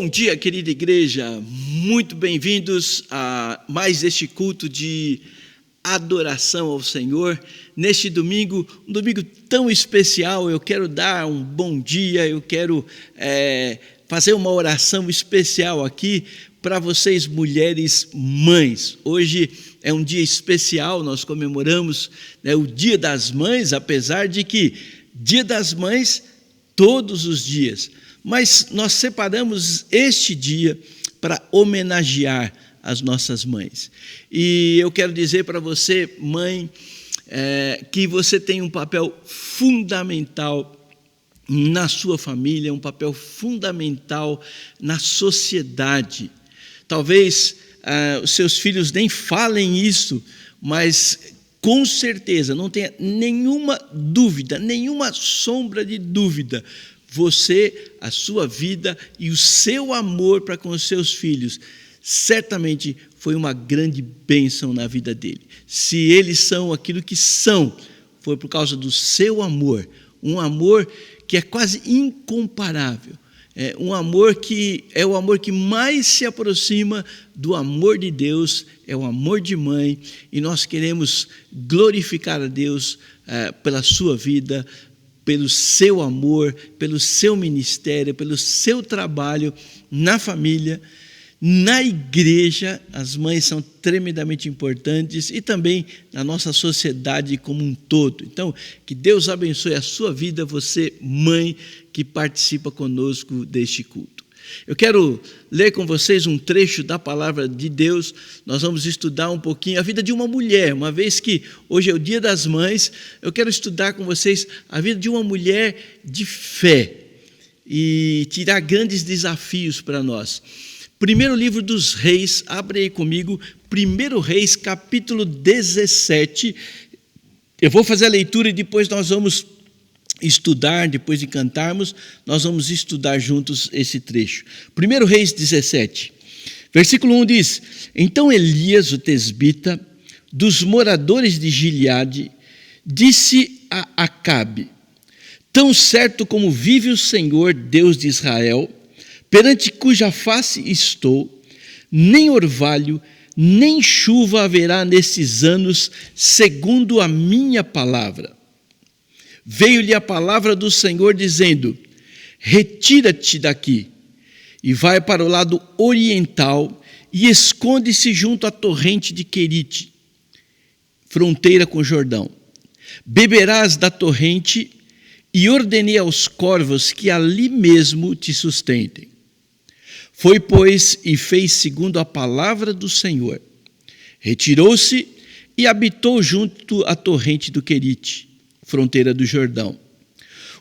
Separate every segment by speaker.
Speaker 1: Bom dia, querida igreja, muito bem-vindos a mais este culto de adoração ao Senhor. Neste domingo, um domingo tão especial, eu quero dar um bom dia, eu quero fazer uma oração especial aqui para vocês, mulheres mães. Hoje é um dia especial, nós comemoramos o Dia das Mães, apesar de que Dia das Mães todos os dias. Mas nós separamos este dia para homenagear as nossas mães. E eu quero dizer para você, mãe, que você tem um papel fundamental na sua família, um papel fundamental na sociedade. Talvez os seus filhos nem falem isso, mas com certeza, não tenha nenhuma dúvida, nenhuma sombra de dúvida, você, a sua vida e o seu amor para com os seus filhos, certamente foi uma grande bênção na vida dele. Se eles são aquilo que são, foi por causa do seu amor, um amor que é quase incomparável, um amor que é o amor que mais se aproxima do amor de Deus, é o amor de mãe, e nós queremos glorificar a Deus pela sua vida, pelo seu amor, pelo seu ministério, pelo seu trabalho na família, na igreja. As mães são tremendamente importantes e também na nossa sociedade como um todo. Então, que Deus abençoe a sua vida, você, mãe, que participa conosco deste culto. Eu quero ler com vocês um trecho da palavra de Deus. Nós vamos estudar um pouquinho a vida de uma mulher. Uma vez que hoje é o Dia das Mães, eu quero estudar com vocês a vida de uma mulher de fé e tirar grandes desafios para nós. Primeiro livro dos Reis, abre aí comigo, 1 Reis, capítulo 17. Eu vou fazer a leitura e depois nós vamos estudar, depois de cantarmos, nós vamos estudar juntos esse trecho. 1 Reis 17, versículo 1 diz: Então Elias, o tesbita, dos moradores de Gileade, disse a Acabe: Tão certo como vive o Senhor, Deus de Israel, perante cuja face estou, nem orvalho, nem chuva haverá nesses anos, segundo a minha palavra. Veio-lhe a palavra do Senhor dizendo: Retira-te daqui e vai para o lado oriental e esconde-se junto à torrente de Querite, fronteira com o Jordão. Beberás da torrente e ordenei aos corvos que ali mesmo te sustentem. Foi, pois, e fez segundo a palavra do Senhor. Retirou-se e habitou junto à torrente do Querite, fronteira do Jordão.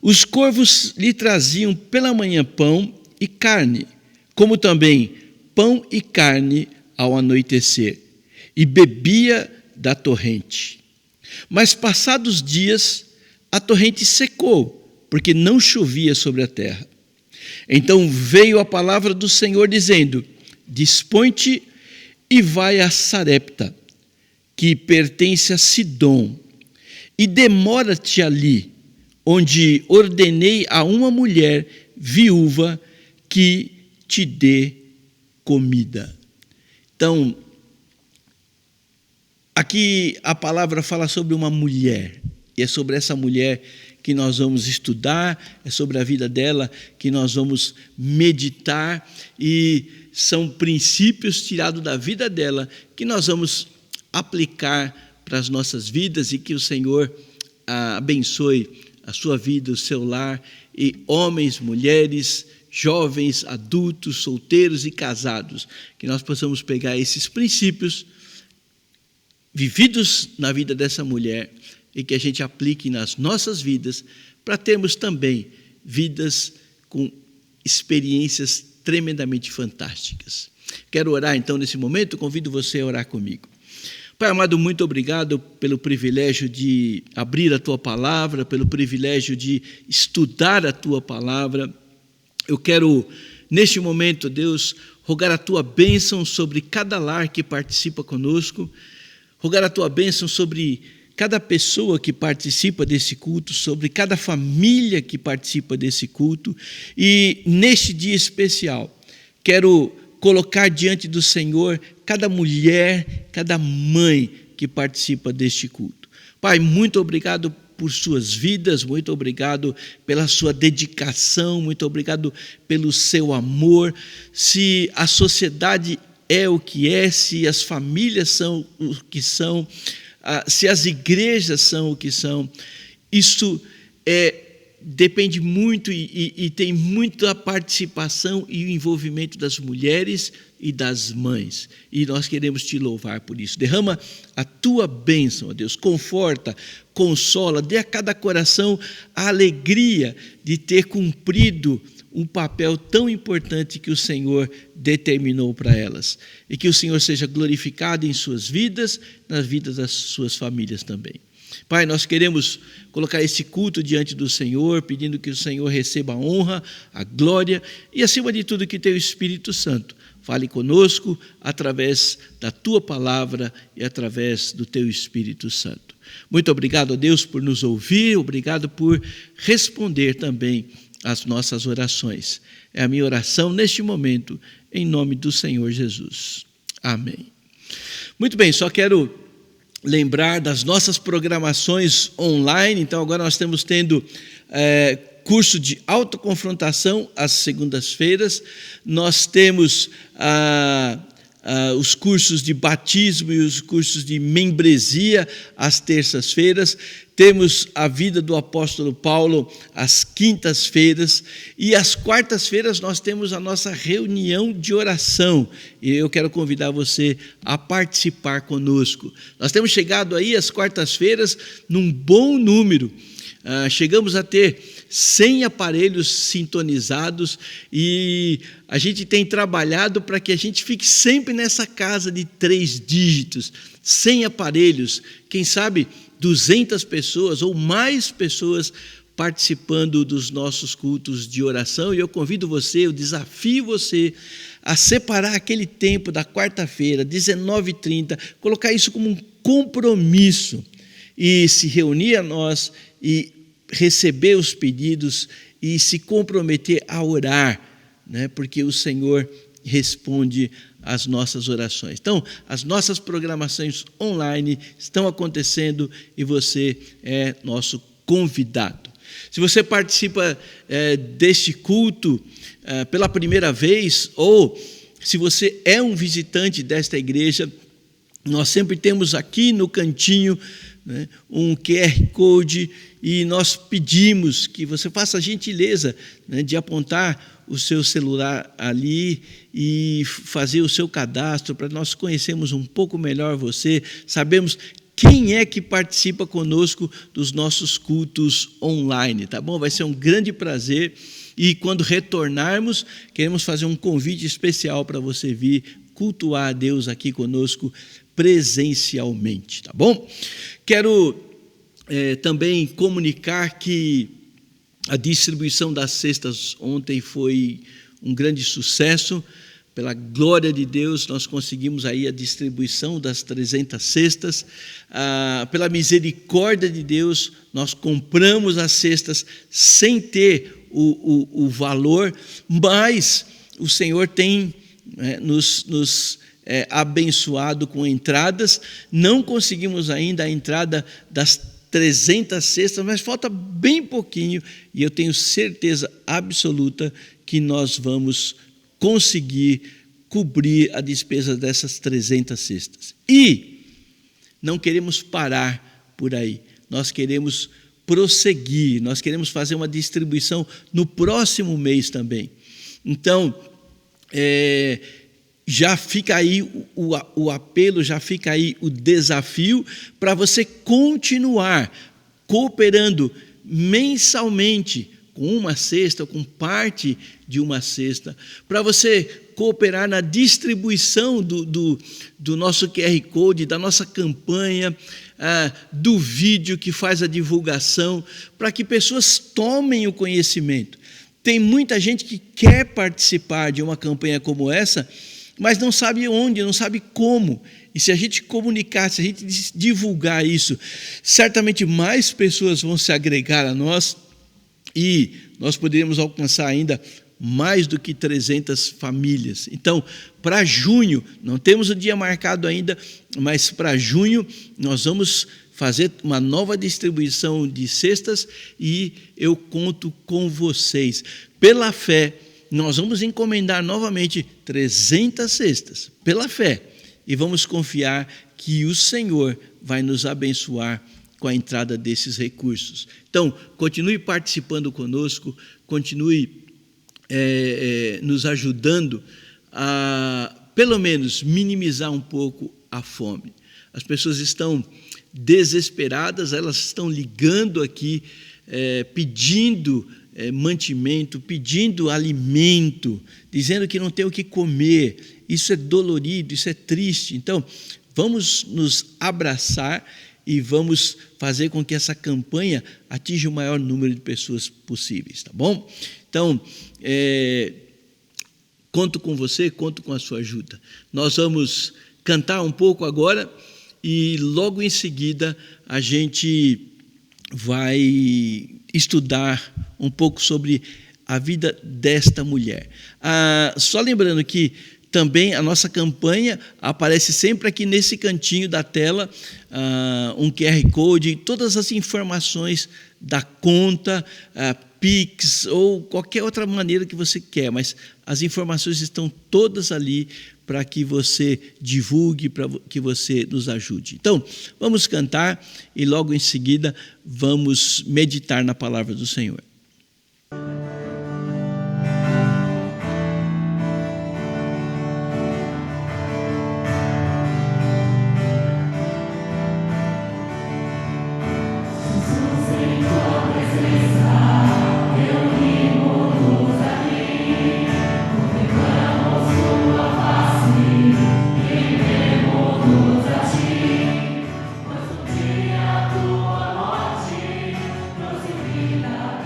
Speaker 1: Os corvos lhe traziam pela manhã pão e carne, como também pão e carne ao anoitecer, e bebia da torrente. Mas passados dias, a torrente secou, porque não chovia sobre a terra. Então veio a palavra do Senhor dizendo: Dispõe-te e vai a Sarepta, que pertence a Sidom, e demora-te ali, onde ordenei a uma mulher viúva que te dê comida. Então, aqui a palavra fala sobre uma mulher, e é sobre essa mulher que nós vamos estudar, é sobre a vida dela que nós vamos meditar, e são princípios tirados da vida dela que nós vamos aplicar para as nossas vidas, e que o Senhor abençoe a sua vida, o seu lar, e homens, mulheres, jovens, adultos, solteiros e casados, que nós possamos pegar esses princípios vividos na vida dessa mulher e que a gente aplique nas nossas vidas, para termos também vidas com experiências tremendamente fantásticas. Quero orar então nesse momento, convido você a orar comigo. Pai amado, muito obrigado pelo privilégio de abrir a Tua Palavra, pelo privilégio de estudar a Tua Palavra. Eu quero, neste momento, Deus, rogar a Tua bênção sobre cada lar que participa conosco, rogar a Tua bênção sobre cada pessoa que participa desse culto, sobre cada família que participa desse culto, e neste dia especial, quero colocar diante do Senhor cada mulher, cada mãe que participa deste culto. Pai, muito obrigado por suas vidas, muito obrigado pela sua dedicação, muito obrigado pelo seu amor. Se a sociedade é o que é, se as famílias são o que são, se as igrejas são o que são, isso depende muito e tem muita participação e o envolvimento das mulheres e das mães. E nós queremos te louvar por isso. Derrama a tua bênção, ó Deus. Conforta, consola, dê a cada coração a alegria de ter cumprido um papel tão importante que o Senhor determinou para elas. E que o Senhor seja glorificado em suas vidas, nas vidas das suas famílias também. Pai, nós queremos colocar esse culto diante do Senhor, pedindo que o Senhor receba a honra, a glória e, acima de tudo, que teu Espírito Santo fale conosco através da tua palavra e através do teu Espírito Santo. Muito obrigado a Deus por nos ouvir, obrigado por responder também às nossas orações. É a minha oração neste momento, em nome do Senhor Jesus. Amém. Muito bem, só quero lembrar das nossas programações online. Então agora nós estamos tendo curso de autoconfrontação às segundas-feiras, nós temos os cursos de batismo e os cursos de membresia às terças-feiras, temos a vida do apóstolo Paulo às quintas-feiras e às quartas-feiras nós temos a nossa reunião de oração e eu quero convidar você a participar conosco. Nós temos chegado aí às quartas-feiras num bom número, chegamos a ter 100 aparelhos sintonizados e a gente tem trabalhado para que a gente fique sempre nessa casa de 3 dígitos, 100 aparelhos, quem sabe 200 pessoas ou mais pessoas participando dos nossos cultos de oração. E eu convido você, eu desafio você a separar aquele tempo da quarta-feira, 19h30, colocar isso como um compromisso e se reunir a nós e receber os pedidos e se comprometer a orar, né? Porque o Senhor responde às nossas orações. Então, as nossas programações online estão acontecendo e você é nosso convidado. Se você participa deste culto pela primeira vez ou se você é um visitante desta igreja, nós sempre temos aqui no cantinho, né, um QR Code e nós pedimos que você faça a gentileza, né, de apontar o seu celular ali e fazer o seu cadastro para nós conhecermos um pouco melhor você, sabemos quem é que participa conosco dos nossos cultos online, tá bom? Vai ser um grande prazer e quando retornarmos, queremos fazer um convite especial para você vir cultuar a Deus aqui conosco presencialmente, tá bom? Quero também comunicar que a distribuição das cestas ontem foi um grande sucesso. Pela glória de Deus, nós conseguimos aí a distribuição das 300 cestas. Pela misericórdia de Deus, nós compramos as cestas sem ter o valor, mas o Senhor tem nos abençoado com entradas. Não conseguimos ainda a entrada das 300 cestas, mas falta bem pouquinho e eu tenho certeza absoluta que nós vamos conseguir cobrir a despesa dessas 300 cestas. E não queremos parar por aí, nós queremos prosseguir, nós queremos fazer uma distribuição no próximo mês também. Então, já fica aí o apelo, já fica aí o desafio para você continuar cooperando mensalmente com uma cesta, com parte de uma cesta, para você cooperar na distribuição do nosso QR Code, da nossa campanha, do vídeo que faz a divulgação, para que pessoas tomem o conhecimento. Tem muita gente que quer participar de uma campanha como essa, mas não sabe onde, não sabe como. E se a gente comunicar, se a gente divulgar isso, certamente mais pessoas vão se agregar a nós e nós poderíamos alcançar ainda mais do que 300 famílias. Então, para junho, não temos o dia marcado ainda, mas para junho nós vamos fazer uma nova distribuição de cestas e eu conto com vocês. Pela fé, nós vamos encomendar novamente 300 cestas, pela fé, e vamos confiar que o Senhor vai nos abençoar com a entrada desses recursos. Então, continue participando conosco, continue nos ajudando a, pelo menos, minimizar um pouco a fome. As pessoas estão desesperadas, elas estão ligando aqui, pedindo mantimento, pedindo alimento, dizendo que não tem o que comer. Isso é dolorido, isso é triste. Então, vamos nos abraçar e vamos fazer com que essa campanha atinja o maior número de pessoas possíveis, tá bom? Então, conto com você, conto com a sua ajuda. Nós vamos cantar um pouco agora e logo em seguida a gente vai estudar um pouco sobre a vida desta mulher. Só lembrando que também a nossa campanha aparece sempre aqui nesse cantinho da tela, um QR Code, todas as informações da conta, Pix ou qualquer outra maneira que você quer, mas as informações estão todas ali para que você divulgue, para que você nos ajude. Então, vamos cantar e logo em seguida vamos meditar na palavra do Senhor.
Speaker 2: Tua morte nos ilumina.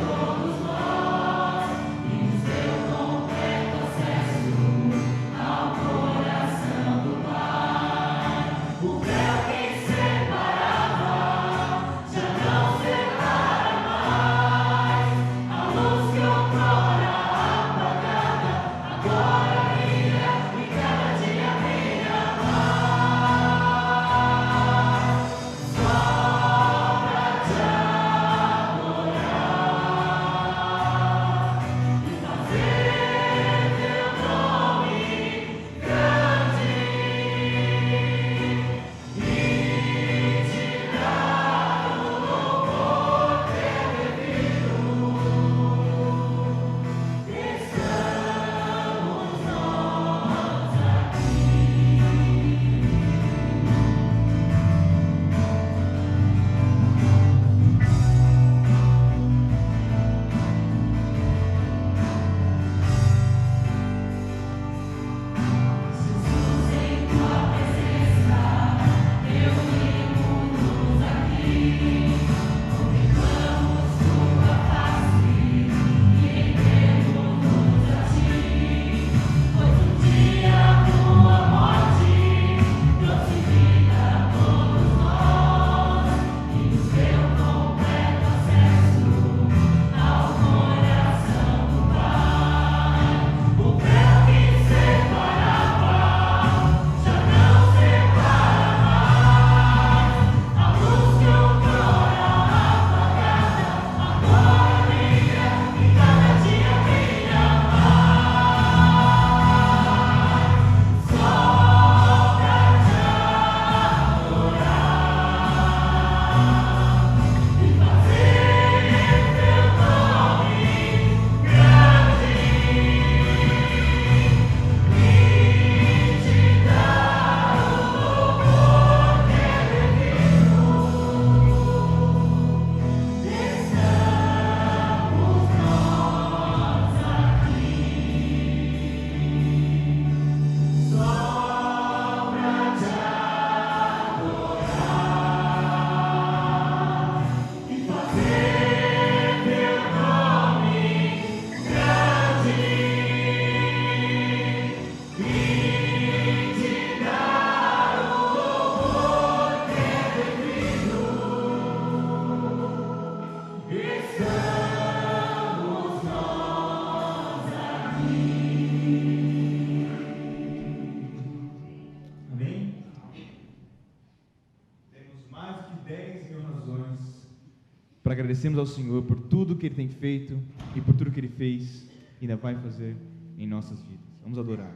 Speaker 2: para agradecermos ao Senhor por tudo que Ele tem feito e por tudo que Ele fez e ainda vai fazer em nossas vidas. Vamos adorar.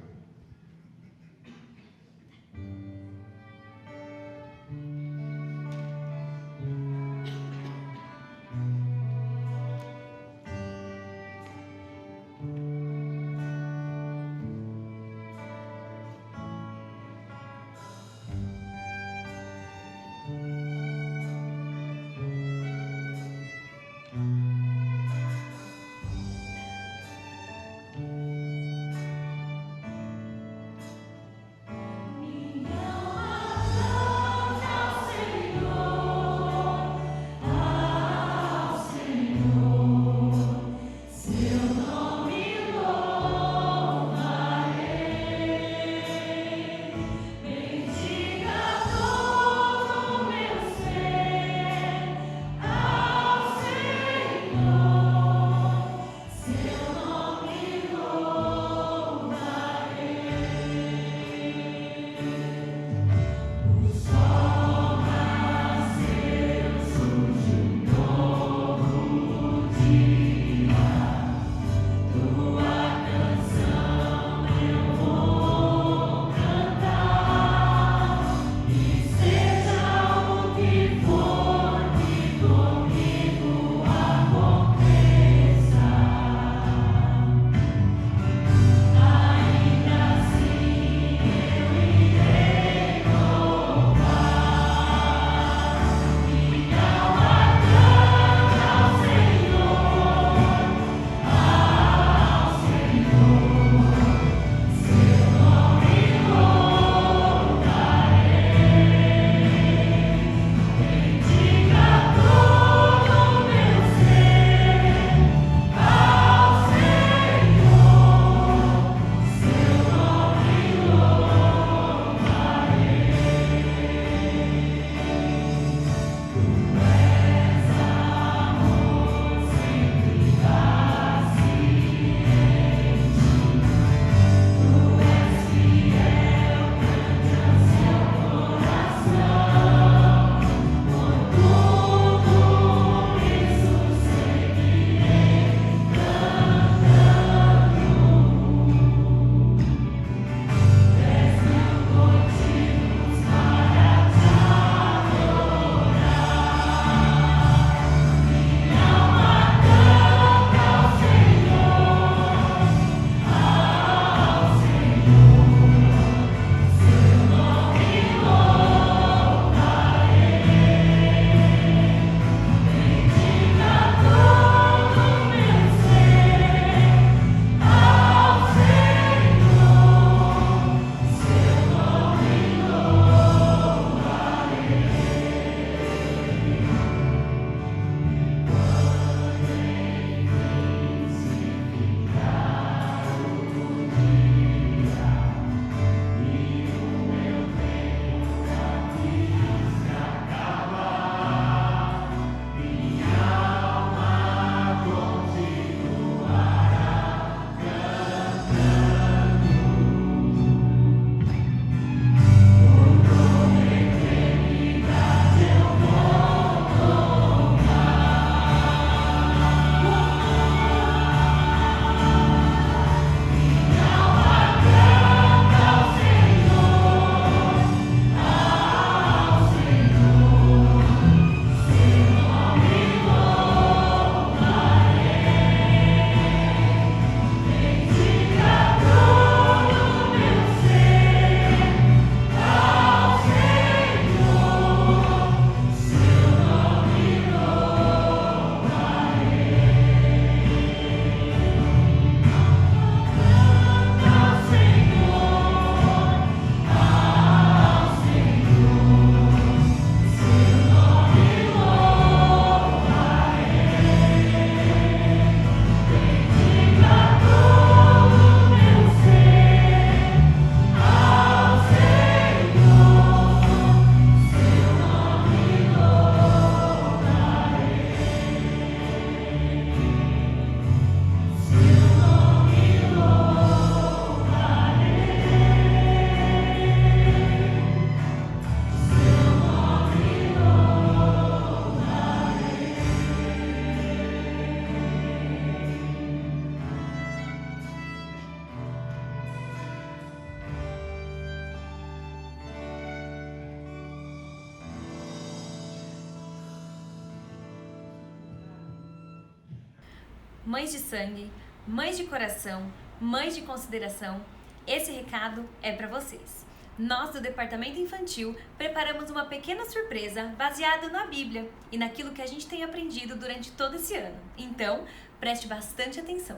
Speaker 3: mães de sangue, mães de coração, mães de consideração, esse recado é para vocês. Nós do Departamento Infantil preparamos uma pequena surpresa baseada na Bíblia e naquilo que a gente tem aprendido durante todo esse ano. Então, preste bastante atenção.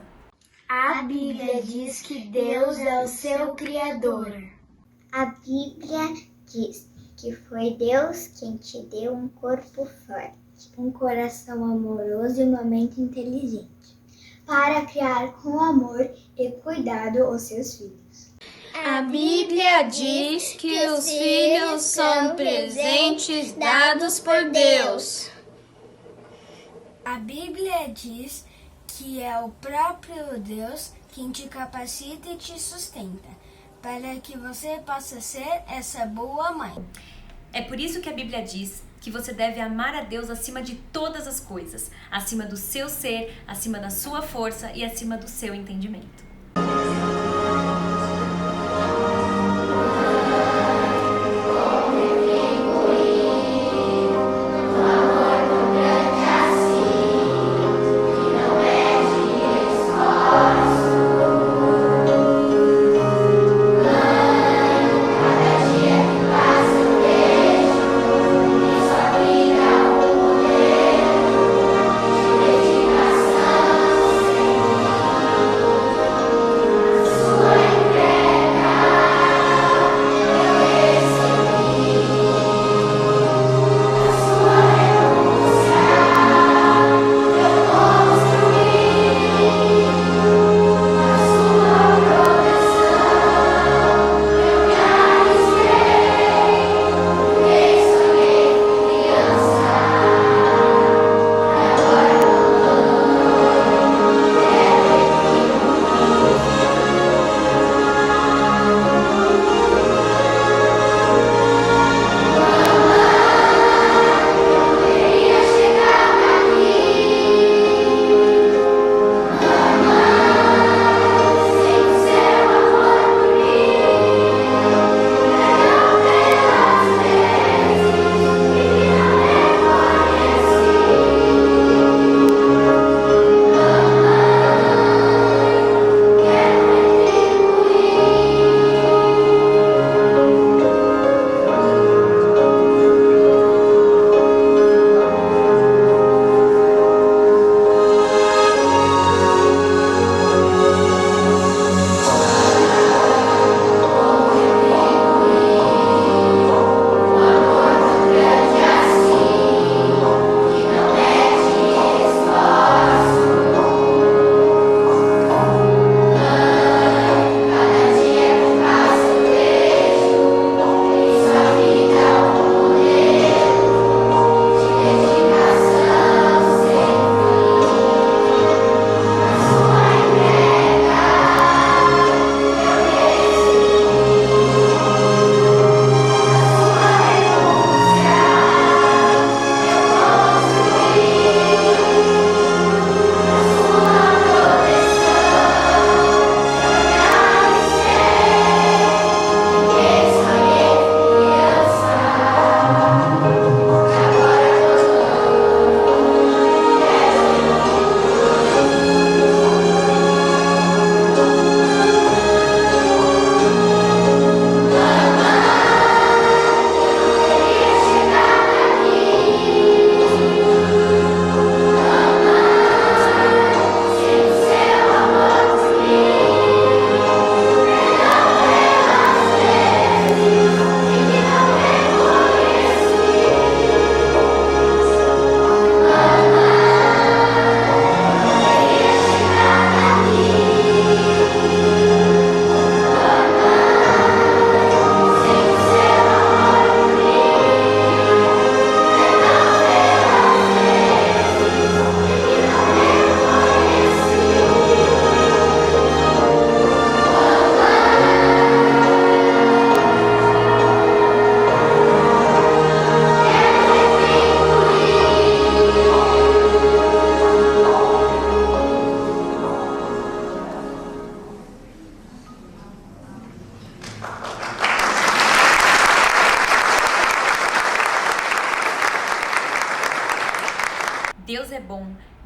Speaker 4: A Bíblia diz que Deus é o seu Criador.
Speaker 5: A Bíblia diz que foi Deus quem te deu um corpo forte, um coração amoroso e uma mente inteligente, para criar com amor e cuidado os seus filhos.
Speaker 6: A Bíblia diz que os filhos são presentes dados por Deus.
Speaker 4: A Bíblia diz que é o próprio Deus quem te capacita e te sustenta, para que você possa ser essa boa mãe.
Speaker 3: É por isso que a Bíblia diz que você deve amar a Deus acima de todas as coisas, acima do seu ser, acima da sua força e acima do seu entendimento.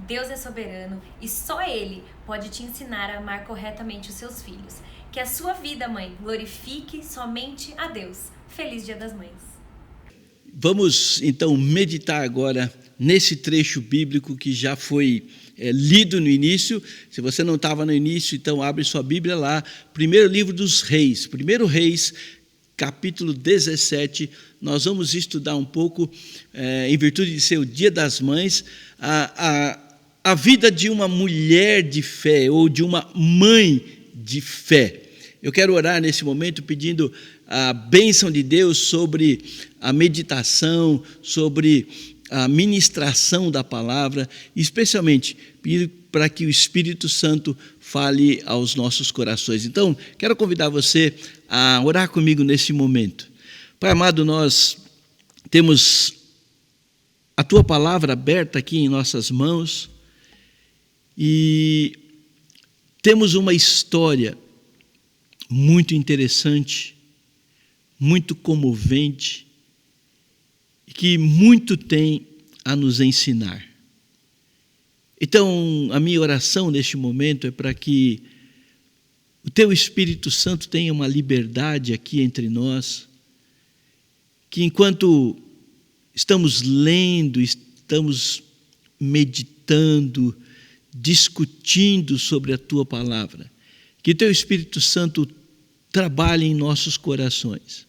Speaker 3: Deus é soberano e só Ele pode te ensinar a amar corretamente os seus filhos. Que a sua vida, mãe, glorifique somente a Deus. Feliz Dia das Mães.
Speaker 1: Vamos então meditar agora nesse trecho bíblico que já foi lido no início. Se você não estava no início, então abre sua Bíblia lá. Primeiro livro dos Reis, 1 Reis, capítulo 17. Nós vamos estudar um pouco, em virtude de ser o Dia das Mães, a vida de uma mulher de fé ou de uma mãe de fé. Eu quero orar nesse momento pedindo a bênção de Deus sobre a meditação, sobre a ministração da palavra, especialmente pedindo para que o Espírito Santo fale aos nossos corações. Então, quero convidar você a orar comigo nesse momento. Pai amado, nós temos a Tua palavra aberta aqui em nossas mãos e temos uma história muito interessante, muito comovente, e que muito tem a nos ensinar. Então, a minha oração neste momento é para que o Teu Espírito Santo tenha uma liberdade aqui entre nós, que enquanto estamos lendo, estamos meditando, discutindo sobre a Tua palavra, que Teu Espírito Santo trabalhe em nossos corações.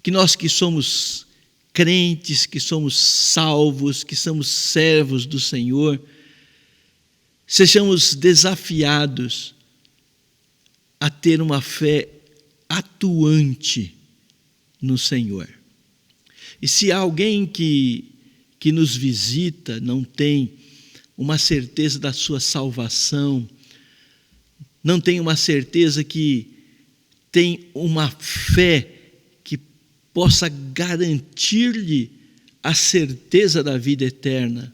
Speaker 1: Que nós que somos crentes, que somos salvos, que somos servos do Senhor, sejamos desafiados a ter uma fé atuante no Senhor. E se há alguém que nos visita não tem uma certeza da sua salvação, não tem uma certeza que tem uma fé que possa garantir-lhe a certeza da vida eterna,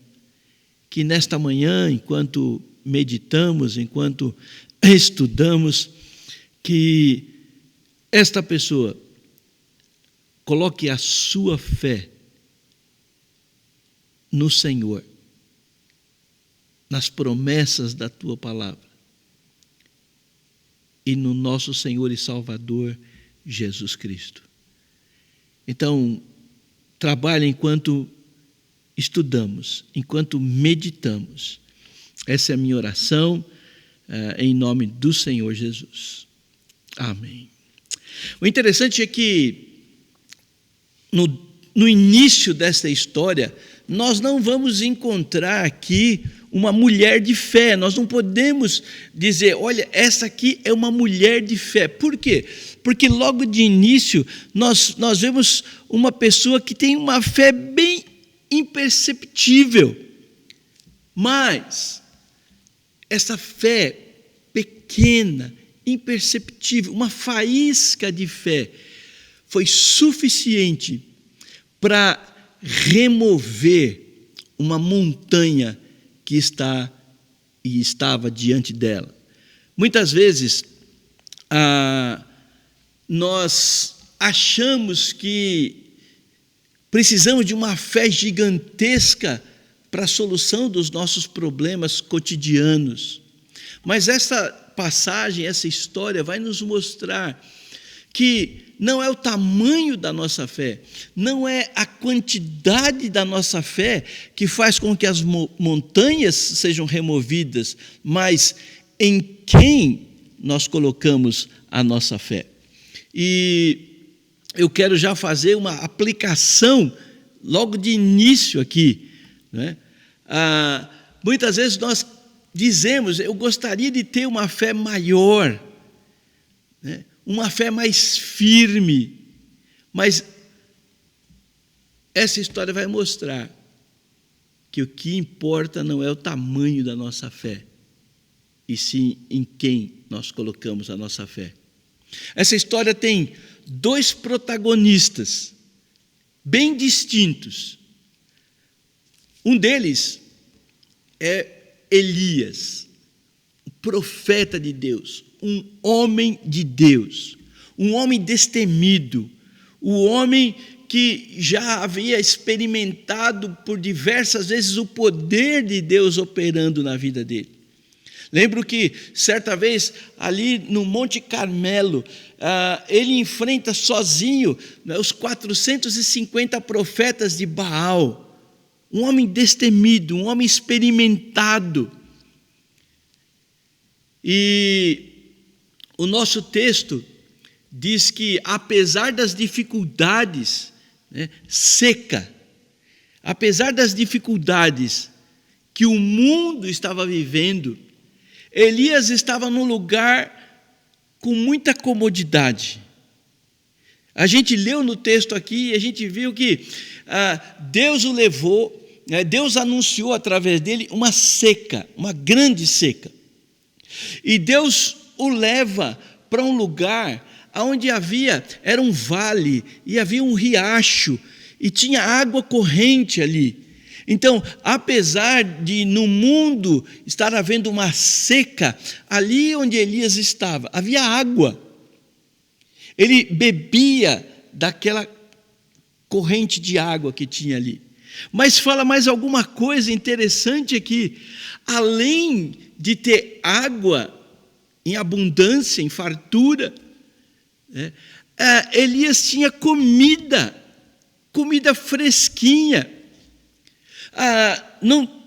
Speaker 1: que nesta manhã, enquanto meditamos, enquanto estudamos, que esta pessoa coloque a sua fé no Senhor, nas promessas da Tua palavra e no nosso Senhor e Salvador Jesus Cristo. Então, trabalhe enquanto estudamos, enquanto meditamos. Essa é a minha oração, em nome do Senhor Jesus. Amém. O interessante é que no início desta história, nós não vamos encontrar aqui uma mulher de fé. Nós não podemos dizer, olha, essa aqui é uma mulher de fé. Por quê? Porque logo de início nós vemos uma pessoa que tem uma fé bem imperceptível. Mas essa fé pequena, imperceptível, uma faísca de fé, foi suficiente para remover uma montanha que estava diante dela. Muitas vezes, nós achamos que precisamos de uma fé gigantesca para a solução dos nossos problemas cotidianos. Mas essa passagem, essa história vai nos mostrar que não é o tamanho da nossa fé, não é a quantidade da nossa fé que faz com que as montanhas sejam removidas, mas em quem nós colocamos a nossa fé. E eu quero já fazer uma aplicação logo de início aqui, né? Muitas vezes nós dizemos, eu gostaria de ter uma fé maior, né? Uma fé mais firme, mas essa história vai mostrar que o que importa não é o tamanho da nossa fé, e sim em quem nós colocamos a nossa fé. Essa história tem dois protagonistas bem distintos. Um deles é Elias, o profeta de Deus, um homem de Deus, um homem destemido, o homem que já havia experimentado por diversas vezes o poder de Deus operando na vida dele. Lembro que, certa vez, ali no Monte Carmelo, ele enfrenta sozinho, né, os 450 profetas de Baal. Um homem destemido, um homem experimentado. E o nosso texto diz que, apesar das dificuldades, né, seca, apesar das dificuldades que o mundo estava vivendo, Elias estava num lugar com muita comodidade. A gente leu no texto aqui e a gente viu que Deus o levou, Deus anunciou através dele uma seca, uma grande seca. E Deus o leva para um lugar onde era um vale e havia um riacho e tinha água corrente ali. Então, apesar de no mundo estar havendo uma seca, ali onde Elias estava, havia água. Ele bebia daquela corrente de água que tinha ali. Mas fala mais alguma coisa interessante aqui. Além de ter água em abundância, em fartura, Elias tinha comida fresquinha.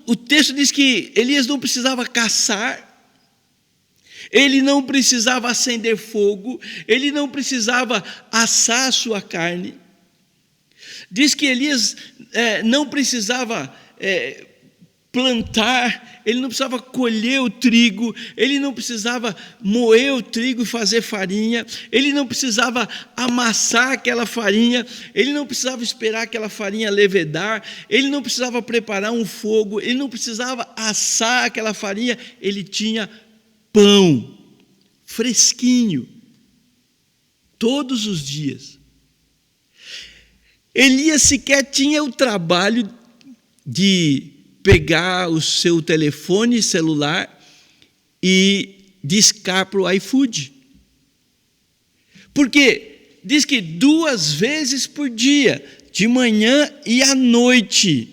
Speaker 1: O texto diz que Elias não precisava caçar, ele não precisava acender fogo, ele não precisava assar a sua carne. Diz que Elias não precisava plantar, ele não precisava colher o trigo, ele não precisava moer o trigo e fazer farinha, ele não precisava amassar aquela farinha, ele não precisava esperar aquela farinha levedar, ele não precisava preparar um fogo, ele não precisava assar aquela farinha, ele tinha pão fresquinho, todos os dias. Elias sequer tinha o trabalho de pegar o seu telefone celular e discar para o iFood. Porque diz que 2 vezes por dia, de manhã e à noite,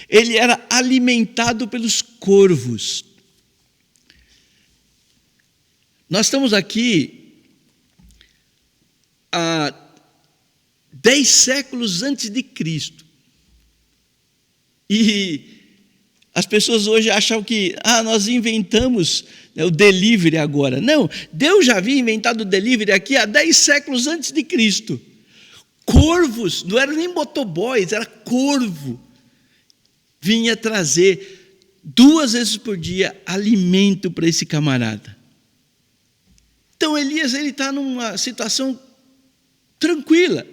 Speaker 1: ele era alimentado pelos corvos. Nós estamos aqui há 10 séculos antes de Cristo. E as pessoas hoje acham que nós inventamos o delivery agora. Não, Deus já havia inventado o delivery aqui há 10 séculos antes de Cristo. Corvos, não eram nem motoboys, era corvo. Vinha trazer 2 vezes por dia alimento para esse camarada. Então Elias está numa situação tranquila.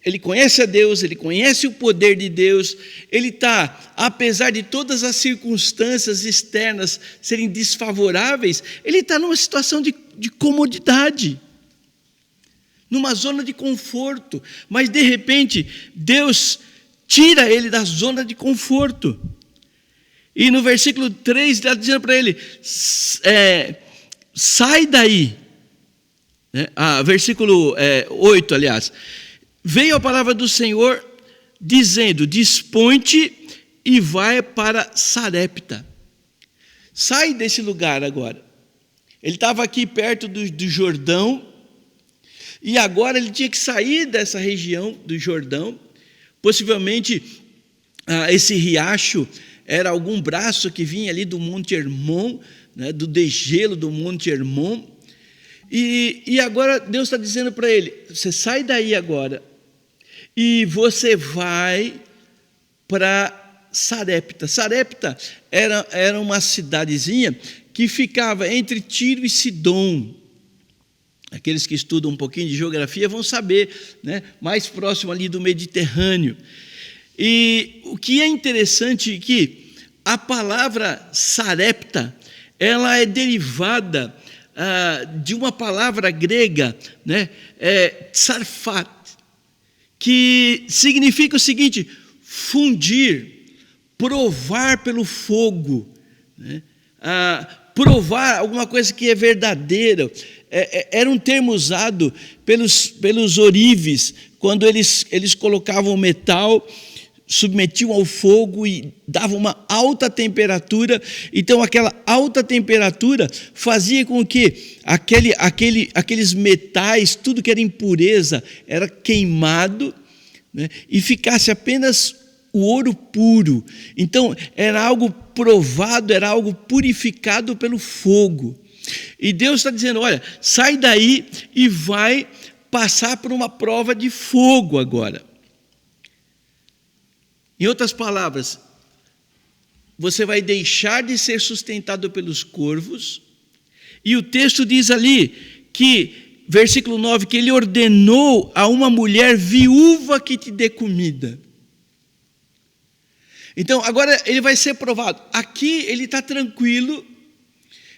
Speaker 1: Ele conhece a Deus, ele conhece o poder de Deus, ele está, apesar de todas as circunstâncias externas serem desfavoráveis, ele está numa situação de comodidade, numa zona de conforto, mas de repente Deus tira ele da zona de conforto. E no versículo 3 está dizendo para ele, sai daí. Versículo 8, aliás. Veio a palavra do Senhor dizendo, dispõe-te e vai para Sarepta. Sai desse lugar agora. Ele estava aqui perto do Jordão, e agora ele tinha que sair dessa região do Jordão. Possivelmente esse riacho era algum braço que vinha ali do Monte Hermon, né, do degelo do Monte Hermon. E agora Deus está dizendo para ele, você sai daí agora, e você vai para Sarepta. Sarepta era uma cidadezinha que ficava entre Tiro e Sidom. Aqueles que estudam um pouquinho de geografia vão saber, né? Mais próximo ali do Mediterrâneo. E o que é interessante é que a palavra Sarepta, ela é derivada de uma palavra grega, né? Tsarfat, que significa o seguinte, fundir, provar pelo fogo, né? Provar alguma coisa que é verdadeira. Era um termo usado pelos ourives quando eles colocavam o metal, submetiam ao fogo e davam uma alta temperatura. Então, aquela alta temperatura fazia com que aqueles metais, tudo que era impureza, era queimado, né, e ficasse apenas o ouro puro. Então, era algo provado, era algo purificado pelo fogo. E Deus está dizendo, olha, sai daí e vai passar por uma prova de fogo agora. Em outras palavras, você vai deixar de ser sustentado pelos corvos, e o texto diz ali que, versículo 9, que ele ordenou a uma mulher viúva que te dê comida. Então, agora ele vai ser provado. Aqui ele está tranquilo,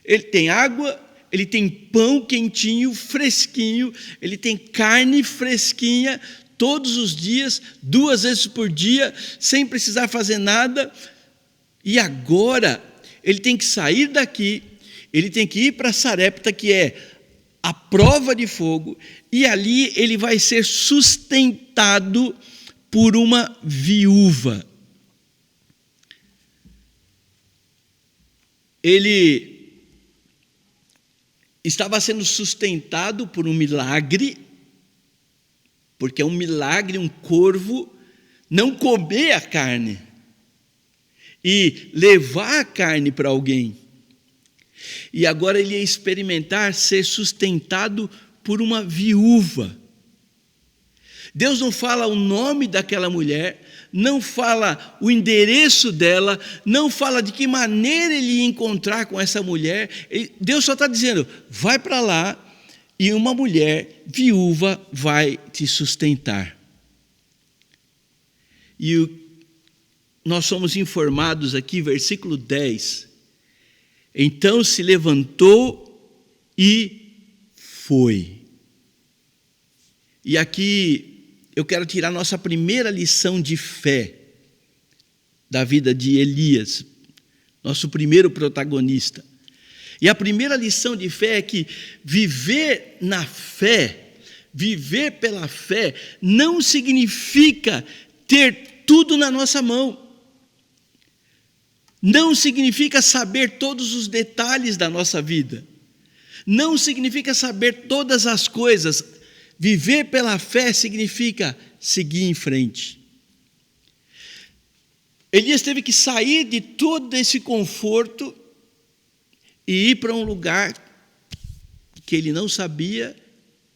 Speaker 1: ele tem água, ele tem pão quentinho, fresquinho, ele tem carne fresquinha, todos os dias, 2 vezes por dia, sem precisar fazer nada. E agora, ele tem que sair daqui, ele tem que ir para Sarepta, que é a prova de fogo, e ali ele vai ser sustentado por uma viúva. Ele estava sendo sustentado por um milagre, porque é um milagre um corvo não comer a carne e levar a carne para alguém. E agora ele ia experimentar ser sustentado por uma viúva. Deus não fala o nome daquela mulher, não fala o endereço dela, não fala de que maneira ele ia encontrar com essa mulher. Deus só está dizendo, vai para lá e uma mulher viúva vai te sustentar. E nós somos informados aqui, versículo 10. Então se levantou e foi. E aqui eu quero tirar nossa primeira lição de fé da vida de Elias, nosso primeiro protagonista. E a primeira lição de fé é que viver na fé, viver pela fé, não significa ter tudo na nossa mão. Não significa saber todos os detalhes da nossa vida. Não significa saber todas as coisas. Viver pela fé significa seguir em frente. Elias teve que sair de todo esse conforto e ir para um lugar que ele não sabia,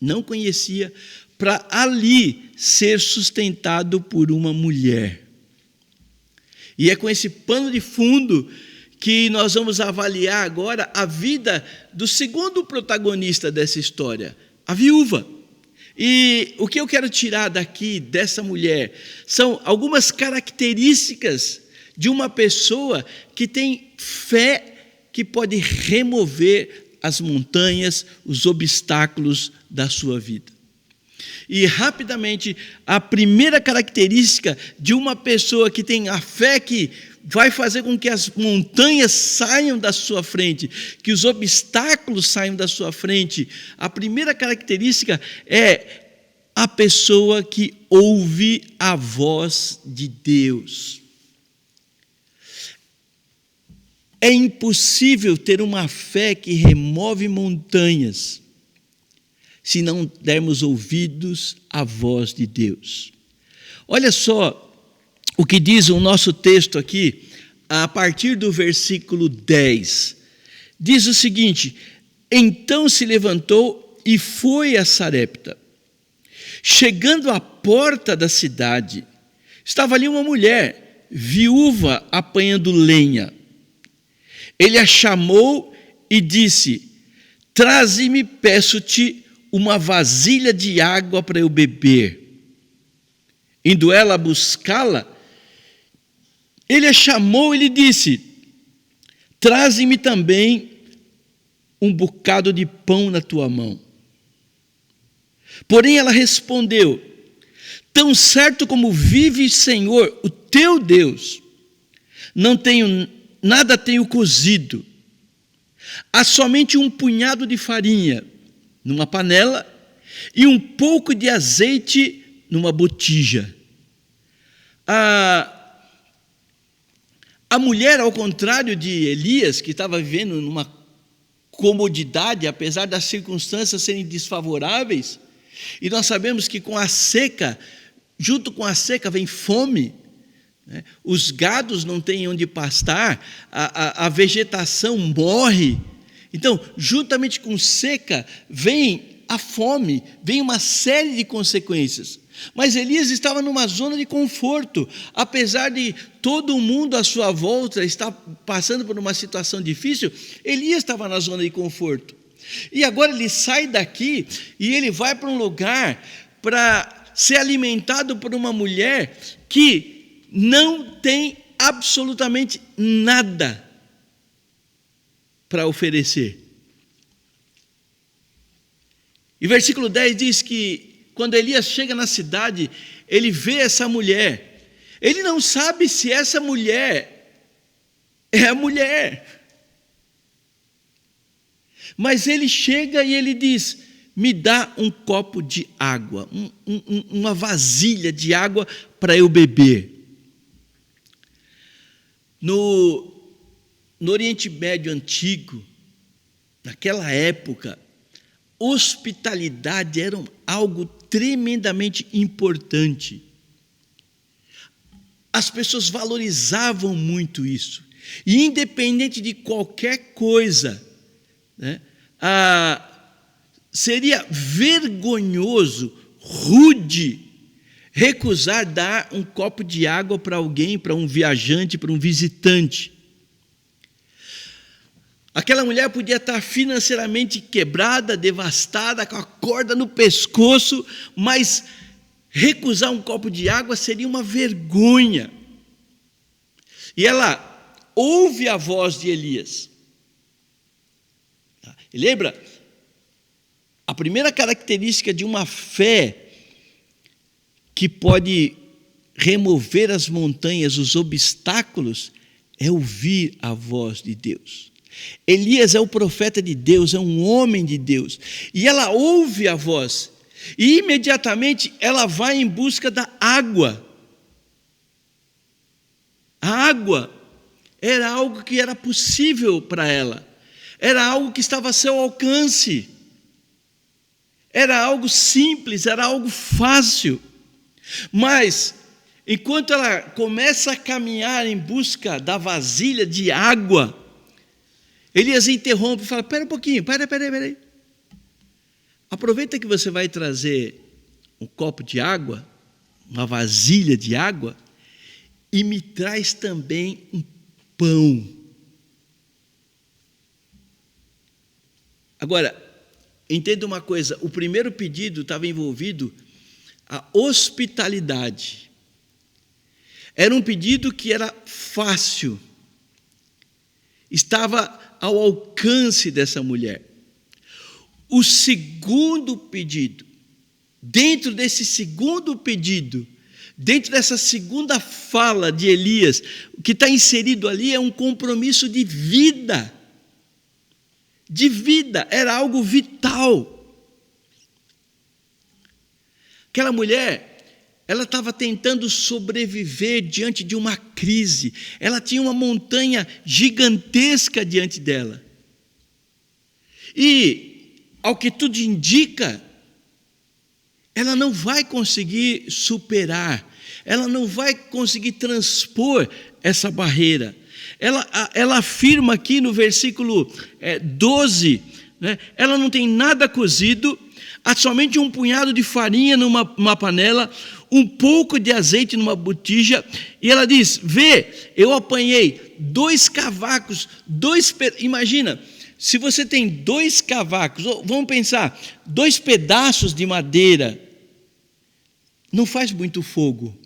Speaker 1: não conhecia, para ali ser sustentado por uma mulher. E é com esse pano de fundo que nós vamos avaliar agora a vida do segundo protagonista dessa história, a viúva. E o que eu quero tirar daqui dessa mulher são algumas características de uma pessoa que tem fé que pode remover as montanhas, os obstáculos da sua vida. E rapidamente, a primeira característica de uma pessoa que tem a fé que vai fazer com que as montanhas saiam da sua frente, que os obstáculos saiam da sua frente, a primeira característica é a pessoa que ouve a voz de Deus. É impossível ter uma fé que remove montanhas se não dermos ouvidos à voz de Deus. Olha só o que diz o nosso texto aqui, a partir do versículo 10. Diz o seguinte: então se levantou e foi a Sarepta. Chegando à porta da cidade, estava ali uma mulher, viúva, apanhando lenha. Ele a chamou e disse: traze-me, peço-te, uma vasilha de água para eu beber. Indo ela buscá-la, ele a chamou e lhe disse: traze-me também um bocado de pão na tua mão. Porém ela respondeu: tão certo como vive Senhor, o teu Deus, nada tenho cozido. Há somente um punhado de farinha numa panela e um pouco de azeite numa botija. A mulher, ao contrário de Elias, que estava vivendo numa comodidade, apesar das circunstâncias serem desfavoráveis, e nós sabemos que com a seca, junto com a seca vem fome, né? Os gados não têm onde pastar, a vegetação morre. Então, juntamente com seca, vem a fome, vem uma série de consequências. Mas Elias estava numa zona de conforto, apesar de todo mundo à sua volta estar passando por uma situação difícil, Elias estava na zona de conforto. E agora ele sai daqui e ele vai para um lugar para ser alimentado por uma mulher que não tem absolutamente nada para oferecer. E versículo 10 diz que quando Elias chega na cidade, ele vê essa mulher. Ele não sabe se essa mulher é a mulher. Mas ele chega e ele diz: me dá um copo de água, uma vasilha de água para eu beber. No Oriente Médio Antigo, naquela época, hospitalidade era algo tremendamente importante. As pessoas valorizavam muito isso. E independente de qualquer coisa, né, seria vergonhoso, rude, recusar dar um copo de água para alguém, para um viajante, para um visitante. Aquela mulher podia estar financeiramente quebrada, devastada, com a corda no pescoço, mas recusar um copo de água seria uma vergonha. E ela ouve a voz de Elias. E lembra? A primeira característica de uma fé que pode remover as montanhas, os obstáculos, é ouvir a voz de Deus. Elias é o profeta de Deus, é um homem de Deus, e ela ouve a voz, e imediatamente ela vai em busca da água. A água era algo que era possível para ela, era algo que estava a seu alcance, era algo simples, era algo fácil. Mas, enquanto ela começa a caminhar em busca da vasilha de água, Elias interrompe e fala: espera um pouquinho, espera aí. Aproveita que você vai trazer um copo de água, uma vasilha de água, e me traz também um pão. Agora, entenda uma coisa, o primeiro pedido estava envolvido a hospitalidade. Era um pedido que era fácil, estava ao alcance dessa mulher. O segundo pedido, dentro desse segundo pedido, dentro dessa segunda fala de Elias, o que está inserido ali é um compromisso de vida. De vida, era algo vital. Aquela mulher, ela estava tentando sobreviver diante de uma crise. Ela tinha uma montanha gigantesca diante dela. E, ao que tudo indica, ela não vai conseguir superar, ela não vai conseguir transpor essa barreira. Ela afirma aqui no versículo 12, né, ela não tem nada cozido, há somente um punhado de farinha numa panela, um pouco de azeite numa botija, e ela diz: vê, eu apanhei 2 cavacos, imagina, se você tem 2 cavacos, vamos pensar, 2 pedaços de madeira, não faz muito fogo.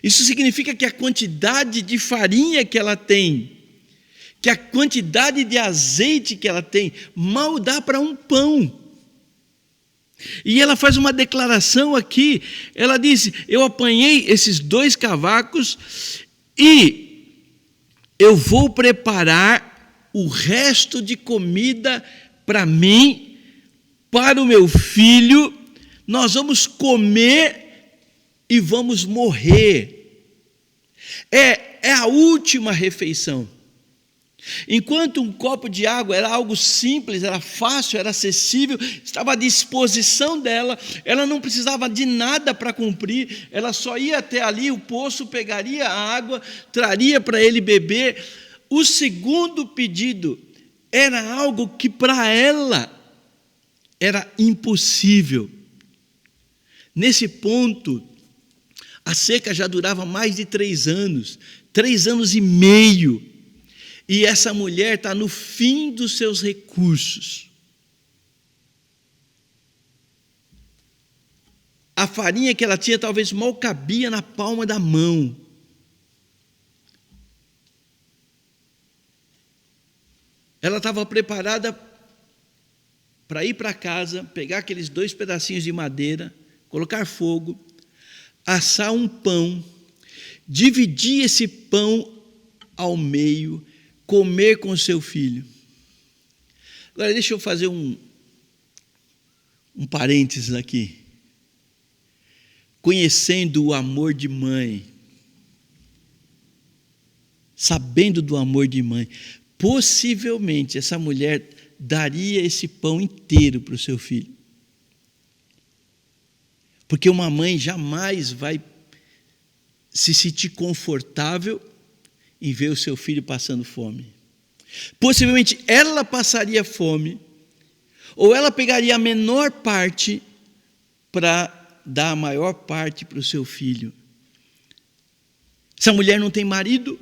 Speaker 1: Isso significa que a quantidade de farinha que ela tem, que a quantidade de azeite que ela tem, mal dá para um pão. E ela faz uma declaração aqui, ela diz: eu apanhei esses 2 cavacos e eu vou preparar o resto de comida para mim, para o meu filho, nós vamos comer e vamos morrer. É a última refeição. Enquanto um copo de água era algo simples, era fácil, era acessível, estava à disposição dela, ela não precisava de nada para cumprir, ela só ia até ali, o poço, pegaria a água, traria para ele beber. O segundo pedido era algo que para ela era impossível. Nesse ponto, a seca já durava mais de 3 anos, 3 anos e meio. E essa mulher está no fim dos seus recursos. A farinha que ela tinha talvez mal cabia na palma da mão. Ela estava preparada para ir para casa, pegar aqueles 2 pedacinhos de madeira, colocar fogo, assar um pão, dividir esse pão ao meio, comer com seu filho. Agora, deixa eu fazer um parênteses aqui. Conhecendo o amor de mãe, sabendo do amor de mãe, possivelmente essa mulher daria esse pão inteiro para o seu filho. Porque uma mãe jamais vai se sentir confortável em ver o seu filho passando fome. Possivelmente ela passaria fome, ou ela pegaria a menor parte para dar a maior parte para o seu filho. Essa mulher não tem marido,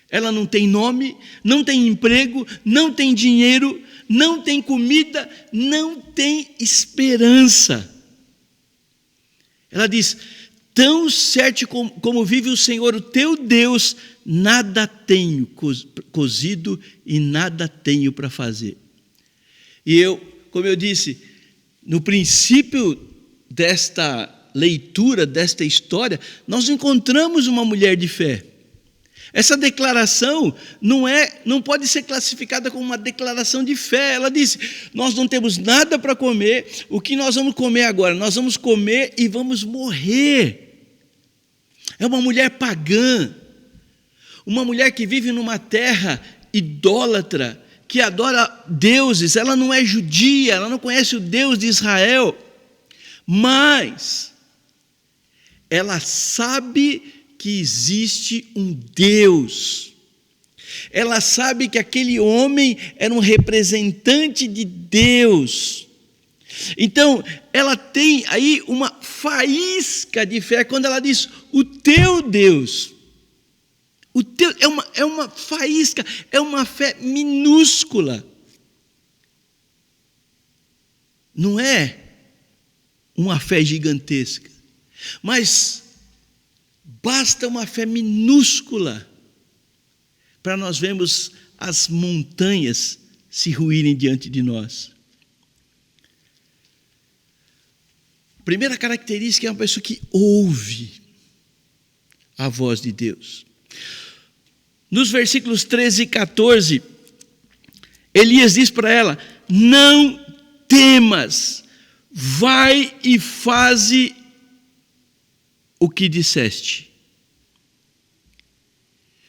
Speaker 1: ela não tem nome, não tem emprego, não tem dinheiro, não tem comida, não tem esperança. Ela diz: tão certo como vive o Senhor, o teu Deus, nada tenho cozido e nada tenho para fazer. E eu, como eu disse, no princípio desta leitura, desta história, nós encontramos uma mulher de fé. Essa declaração não pode ser classificada como uma declaração de fé. Ela disse: nós não temos nada para comer, o que nós vamos comer agora? Nós vamos comer e vamos morrer. É uma mulher pagã, uma mulher que vive numa terra idólatra, que adora deuses. Ela não é judia, ela não conhece o Deus de Israel, mas ela sabe que existe um Deus. Ela sabe que aquele homem era um representante de Deus. Então, ela tem aí uma faísca de fé quando ela diz: o teu Deus. O teu, é uma faísca, é uma fé minúscula. Não é uma fé gigantesca, mas basta uma fé minúscula para nós vermos as montanhas se ruírem diante de nós. Primeira característica é uma pessoa que ouve a voz de Deus. Nos versículos 13 e 14, Elias diz para ela: não temas, vai e faze o que disseste.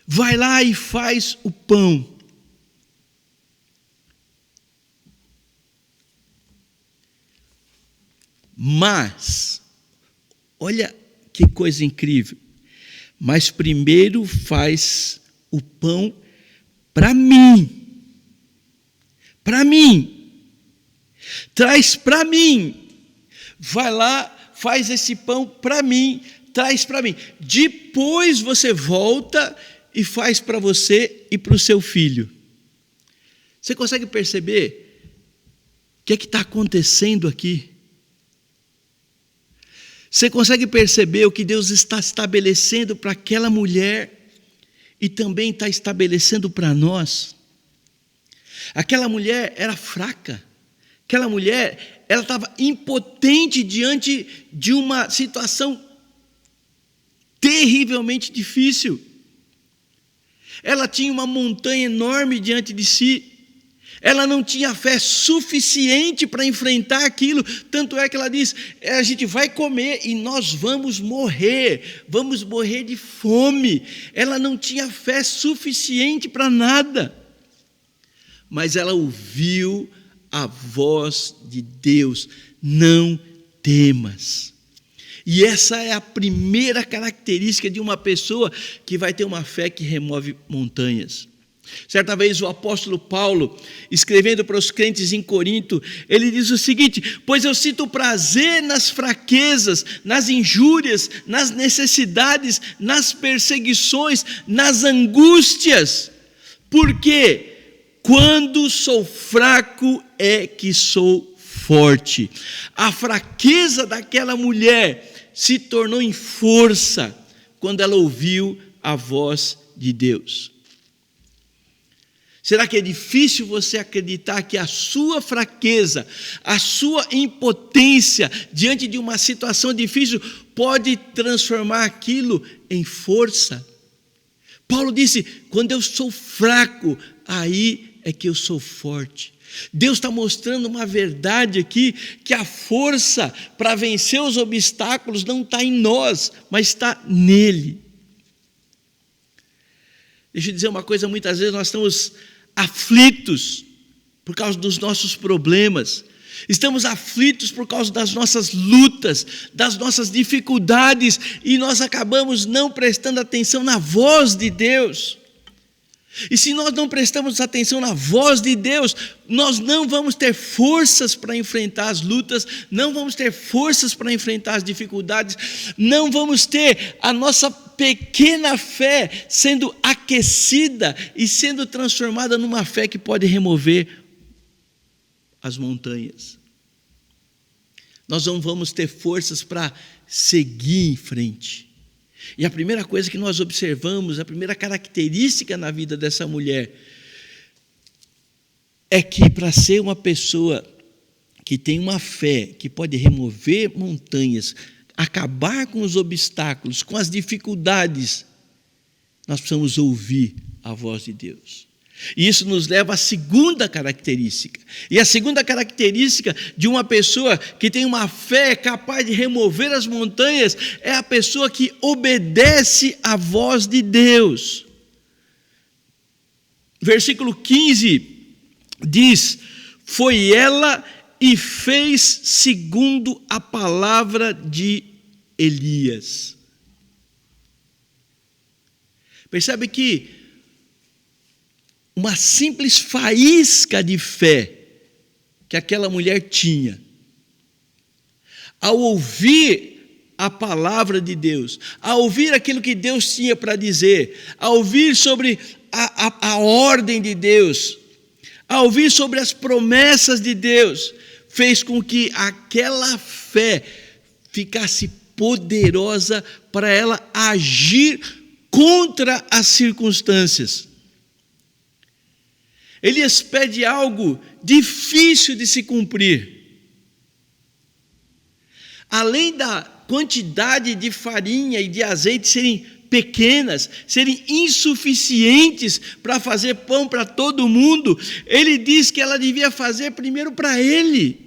Speaker 1: Vai lá e faz o pão. Mas, olha que coisa incrível, mas primeiro faz o pão para mim. Para mim. Traz para mim. Vai lá, faz esse pão para mim, traz para mim. Depois você volta e faz para você e para o seu filho. Você consegue perceber o que é que está acontecendo aqui? Você consegue perceber o que Deus está estabelecendo para aquela mulher e também está estabelecendo para nós? Aquela mulher era fraca. Aquela mulher, ela estava impotente diante de uma situação terrivelmente difícil. Ela tinha uma montanha enorme diante de si. Ela não tinha fé suficiente para enfrentar aquilo, tanto é que ela diz: a gente vai comer e nós vamos morrer de fome. Ela não tinha fé suficiente para nada, mas ela ouviu a voz de Deus: não temas. E essa é a primeira característica de uma pessoa que vai ter uma fé que remove montanhas. Certa vez o apóstolo Paulo, escrevendo para os crentes em Corinto, ele diz o seguinte: pois eu sinto prazer nas fraquezas, nas injúrias, nas necessidades, nas perseguições, nas angústias, porque quando sou fraco é que sou forte. A fraqueza daquela mulher se tornou em força quando ela ouviu a voz de Deus. Será que é difícil você acreditar que a sua fraqueza, a sua impotência diante de uma situação difícil pode transformar aquilo em força? Paulo disse: quando eu sou fraco, aí é que eu sou forte. Deus está mostrando uma verdade aqui, que a força para vencer os obstáculos não está em nós, mas está nele. Deixa eu dizer uma coisa: muitas vezes nós estamos aflitos por causa dos nossos problemas, estamos aflitos por causa das nossas lutas, das nossas dificuldades, e nós acabamos não prestando atenção na voz de Deus. E se nós não prestamos atenção na voz de Deus, nós não vamos ter forças para enfrentar as lutas, não vamos ter forças para enfrentar as dificuldades, não vamos ter a nossa pequena fé sendo aquecida e sendo transformada numa fé que pode remover as montanhas. Nós não vamos ter forças para seguir em frente. E a primeira coisa que nós observamos, a primeira característica na vida dessa mulher, é que para ser uma pessoa que tem uma fé que pode remover montanhas, acabar com os obstáculos, com as dificuldades, nós precisamos ouvir a voz de Deus. E isso nos leva à segunda característica. E a segunda característica de uma pessoa que tem uma fé capaz de remover as montanhas é a pessoa que obedece à voz de Deus. Versículo 15 diz: foi ela e fez segundo a palavra de Elias. Percebe que uma simples faísca de fé que aquela mulher tinha, ao ouvir a palavra de Deus, ao ouvir aquilo que Deus tinha para dizer, ao ouvir sobre a ordem de Deus, ao ouvir sobre as promessas de Deus, fez com que aquela fé ficasse poderosa para ela agir contra as circunstâncias. Elias pede algo difícil de se cumprir. Além da quantidade de farinha e de azeite serem pequenas, serem insuficientes para fazer pão para todo mundo, ele diz que ela devia fazer primeiro para ele.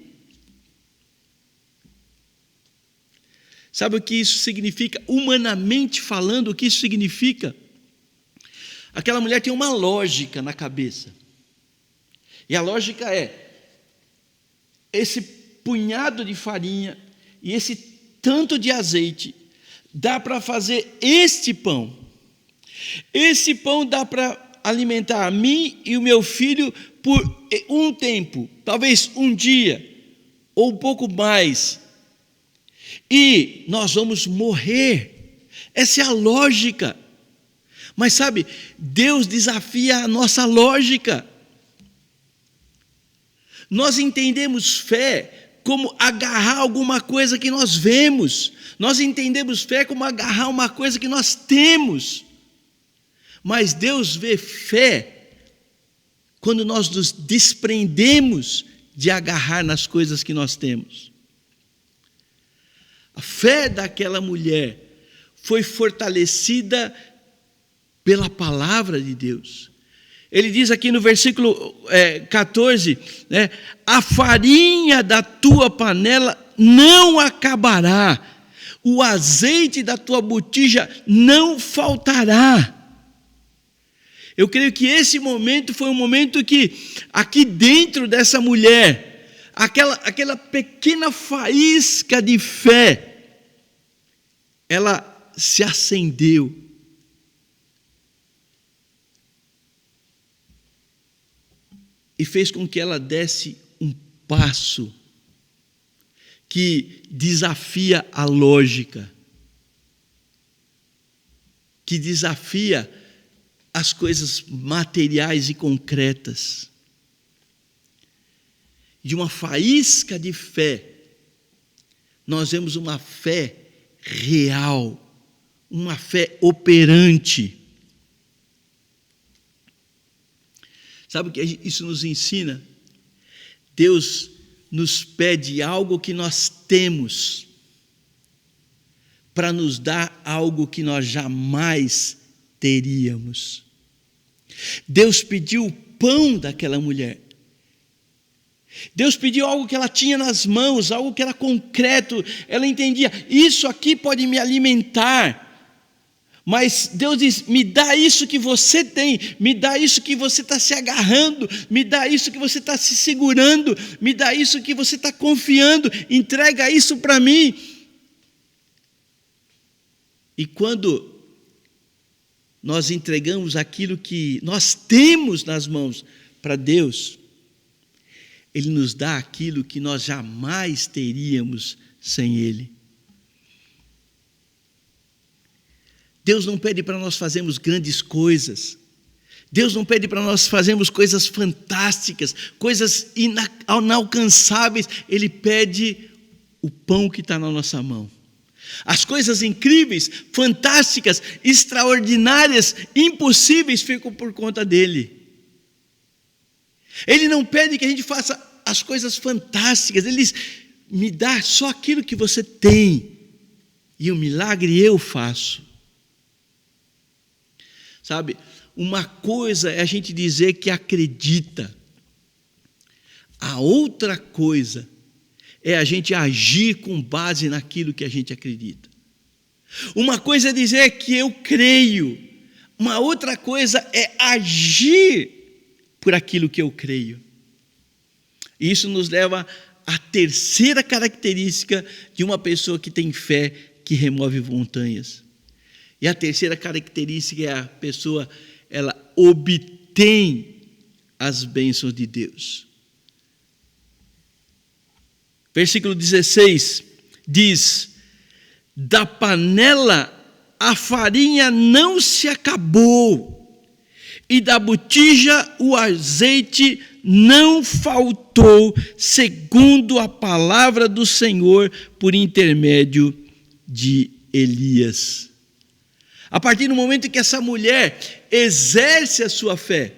Speaker 1: Sabe o que isso significa? Humanamente falando, o que isso significa? Aquela mulher tem uma lógica na cabeça. E a lógica é: esse punhado de farinha e esse tanto de azeite dá para fazer este pão. Esse pão dá para alimentar a mim e o meu filho por um tempo, talvez um dia, ou um pouco mais. E nós vamos morrer. Essa é a lógica. Mas sabe, Deus desafia a nossa lógica. Nós entendemos fé como agarrar alguma coisa que nós vemos. Nós entendemos fé como agarrar uma coisa que nós temos. Mas Deus vê fé quando nós nos desprendemos de agarrar nas coisas que nós temos. A fé daquela mulher foi fortalecida pela palavra de Deus. Ele diz aqui no versículo 14, né, a farinha da tua panela não acabará, o azeite da tua botija não faltará. Eu creio que esse momento foi um momento que, aqui dentro dessa mulher, aquela pequena faísca de fé, ela se acendeu. E fez com que ela desse um passo que desafia a lógica, que desafia as coisas materiais e concretas. De uma faísca de fé, nós vemos uma fé real, uma fé operante. Sabe o que isso nos ensina? Deus nos pede algo que nós temos, para nos dar algo que nós jamais teríamos. Deus pediu o pão daquela mulher. Deus pediu algo que ela tinha nas mãos, algo que era concreto. Ela entendia, isso aqui pode me alimentar. Mas Deus diz, me dá isso que você tem, me dá isso que você está se agarrando, me dá isso que você está se segurando, me dá isso que você está confiando, entrega isso para mim. E quando nós entregamos aquilo que nós temos nas mãos para Deus, Ele nos dá aquilo que nós jamais teríamos sem Ele. Deus não pede para nós fazermos grandes coisas. Deus não pede para nós fazermos coisas fantásticas, coisas inalcançáveis. Ele pede o pão que está na nossa mão. As coisas incríveis, fantásticas, extraordinárias, impossíveis ficam por conta dele. Ele não pede que a gente faça as coisas fantásticas. Ele diz, me dá só aquilo que você tem, e o milagre eu faço. Sabe, uma coisa é a gente dizer que acredita, a outra coisa é a gente agir com base naquilo que a gente acredita. Uma coisa é dizer que eu creio, uma outra coisa é agir por aquilo que eu creio. E isso nos leva à terceira característica de uma pessoa que tem fé, que remove montanhas. E a terceira característica é a pessoa, ela obtém as bênçãos de Deus. Versículo 16 diz, da panela a farinha não se acabou, e da botija o azeite não faltou, segundo a palavra do Senhor por intermédio de Elias. A partir do momento que essa mulher exerce a sua fé,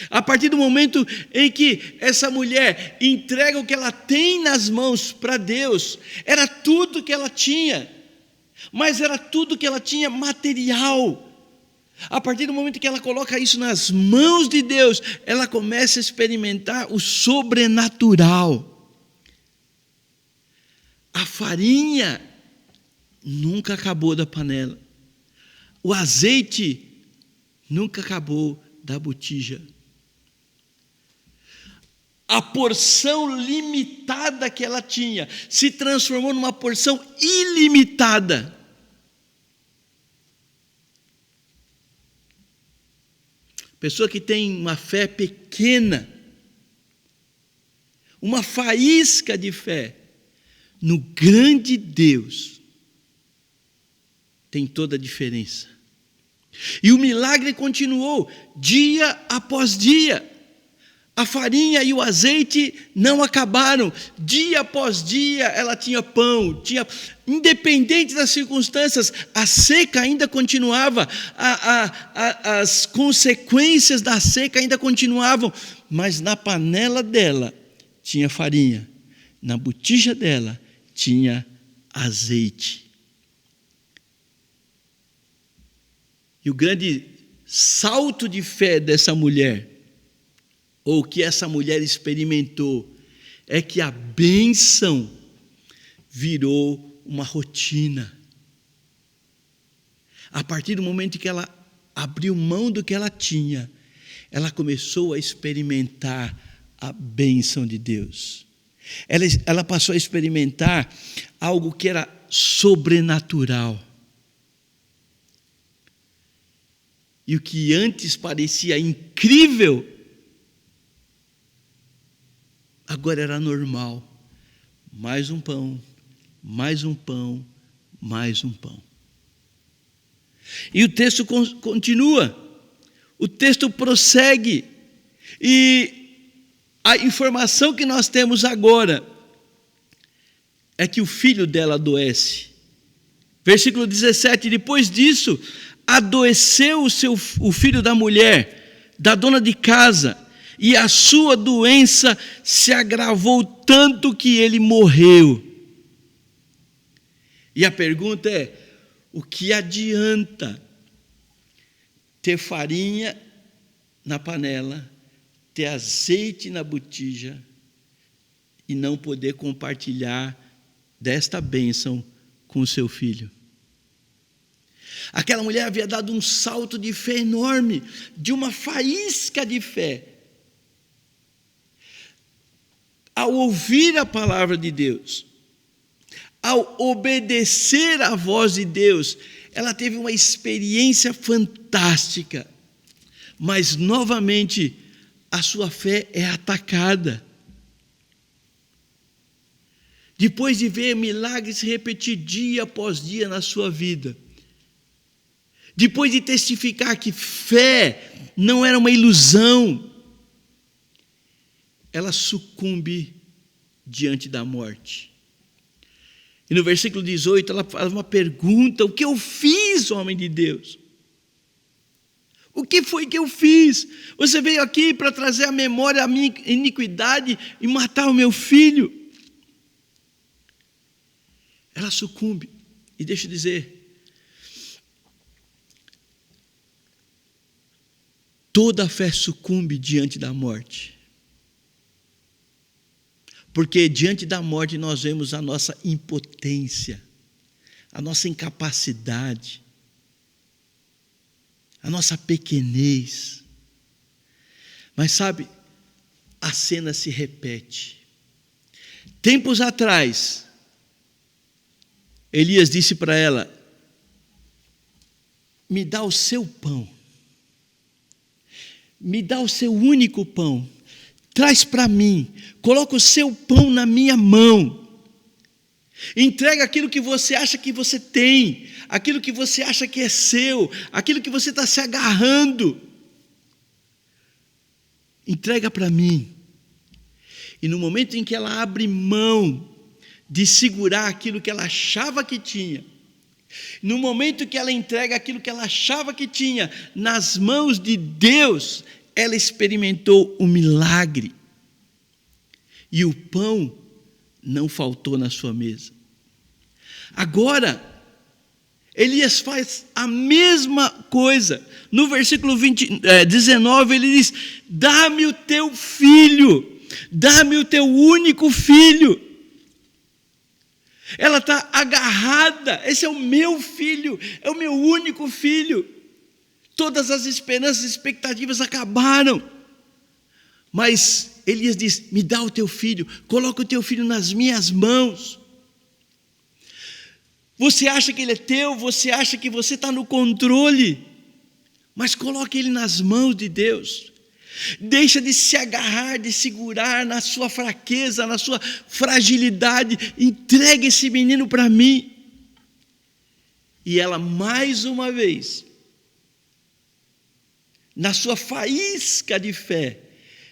Speaker 1: a partir do momento em que essa mulher entrega o que ela tem nas mãos para Deus, era tudo que ela tinha, mas era tudo que ela tinha material. A partir do momento que ela coloca isso nas mãos de Deus, ela começa a experimentar o sobrenatural. A farinha nunca acabou da panela. O azeite nunca acabou da botija. A porção limitada que ela tinha se transformou numa porção ilimitada. Pessoa que tem uma fé pequena, uma faísca de fé no grande Deus, tem toda a diferença. E o milagre continuou dia após dia. A farinha e o azeite não acabaram. Dia após dia ela tinha pão, independente das circunstâncias, a seca ainda continuava, as consequências da seca ainda continuavam, mas na panela dela tinha farinha, na botija dela tinha azeite. E o grande salto de fé dessa mulher, ou que essa mulher experimentou, é que a bênção virou uma rotina. A partir do momento que ela abriu mão do que ela tinha, ela começou a experimentar a bênção de Deus. Ela passou a experimentar algo que era sobrenatural. E o que antes parecia incrível, agora era normal. Mais um pão, mais um pão, mais um pão. E o texto continua, o texto prossegue, e a informação que nós temos agora é que o filho dela adoece. Versículo 17, depois disso, adoeceu o filho da mulher, da dona de casa, e a sua doença se agravou tanto que ele morreu. E a pergunta é, o que adianta ter farinha na panela, ter azeite na botija e não poder compartilhar desta bênção com o seu filho? Aquela mulher havia dado um salto de fé enorme, de uma faísca de fé. Ao ouvir a palavra de Deus, ao obedecer à voz de Deus, ela teve uma experiência fantástica. Mas, novamente, a sua fé é atacada. Depois de ver milagres se repetir dia após dia na sua vida, depois de testificar que fé não era uma ilusão, ela sucumbe diante da morte. E no versículo 18 ela faz uma pergunta: o que eu fiz, homem de Deus? O que foi que eu fiz? Você veio aqui para trazer à memória a minha iniquidade e matar o meu filho. Ela sucumbe. E deixa eu dizer, toda a fé sucumbe diante da morte. Porque diante da morte nós vemos a nossa impotência, a nossa incapacidade, a nossa pequenez. Mas sabe, a cena se repete. Tempos atrás, Elias disse para ela: me dá o seu pão, me dá o seu único pão, traz para mim, coloca o seu pão na minha mão, entrega aquilo que você acha que você tem, aquilo que você acha que é seu, aquilo que você está se agarrando, entrega para mim. E no momento em que ela abre mão de segurar aquilo que ela achava que tinha, no momento que ela entrega aquilo que ela achava que tinha nas mãos de Deus, ela experimentou um milagre. E o pão não faltou na sua mesa. Agora, Elias faz a mesma coisa. No versículo 19, ele diz: dá-me o teu filho, dá-me o teu único filho. Ela está agarrada, esse é o meu filho, é o meu único filho. Todas as esperanças e expectativas acabaram. Mas Elias diz: me dá o teu filho, coloca o teu filho nas minhas mãos. Você acha que ele é teu, você acha que você está no controle, mas coloque ele nas mãos de Deus. Deixa de se agarrar, de segurar na sua fraqueza, na sua fragilidade. Entregue esse menino para mim. E ela, mais uma vez, na sua faísca de fé,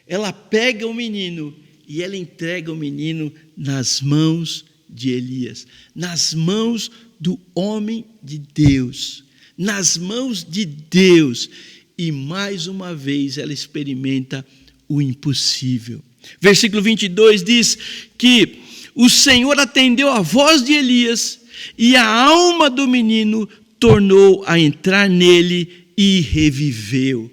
Speaker 1: ela pega o menino e ela entrega o menino nas mãos de Elias, nas mãos do homem de Deus, nas mãos de Deus. E mais uma vez ela experimenta o impossível. Versículo 22 diz que o Senhor atendeu a voz de Elias e a alma do menino tornou a entrar nele e reviveu.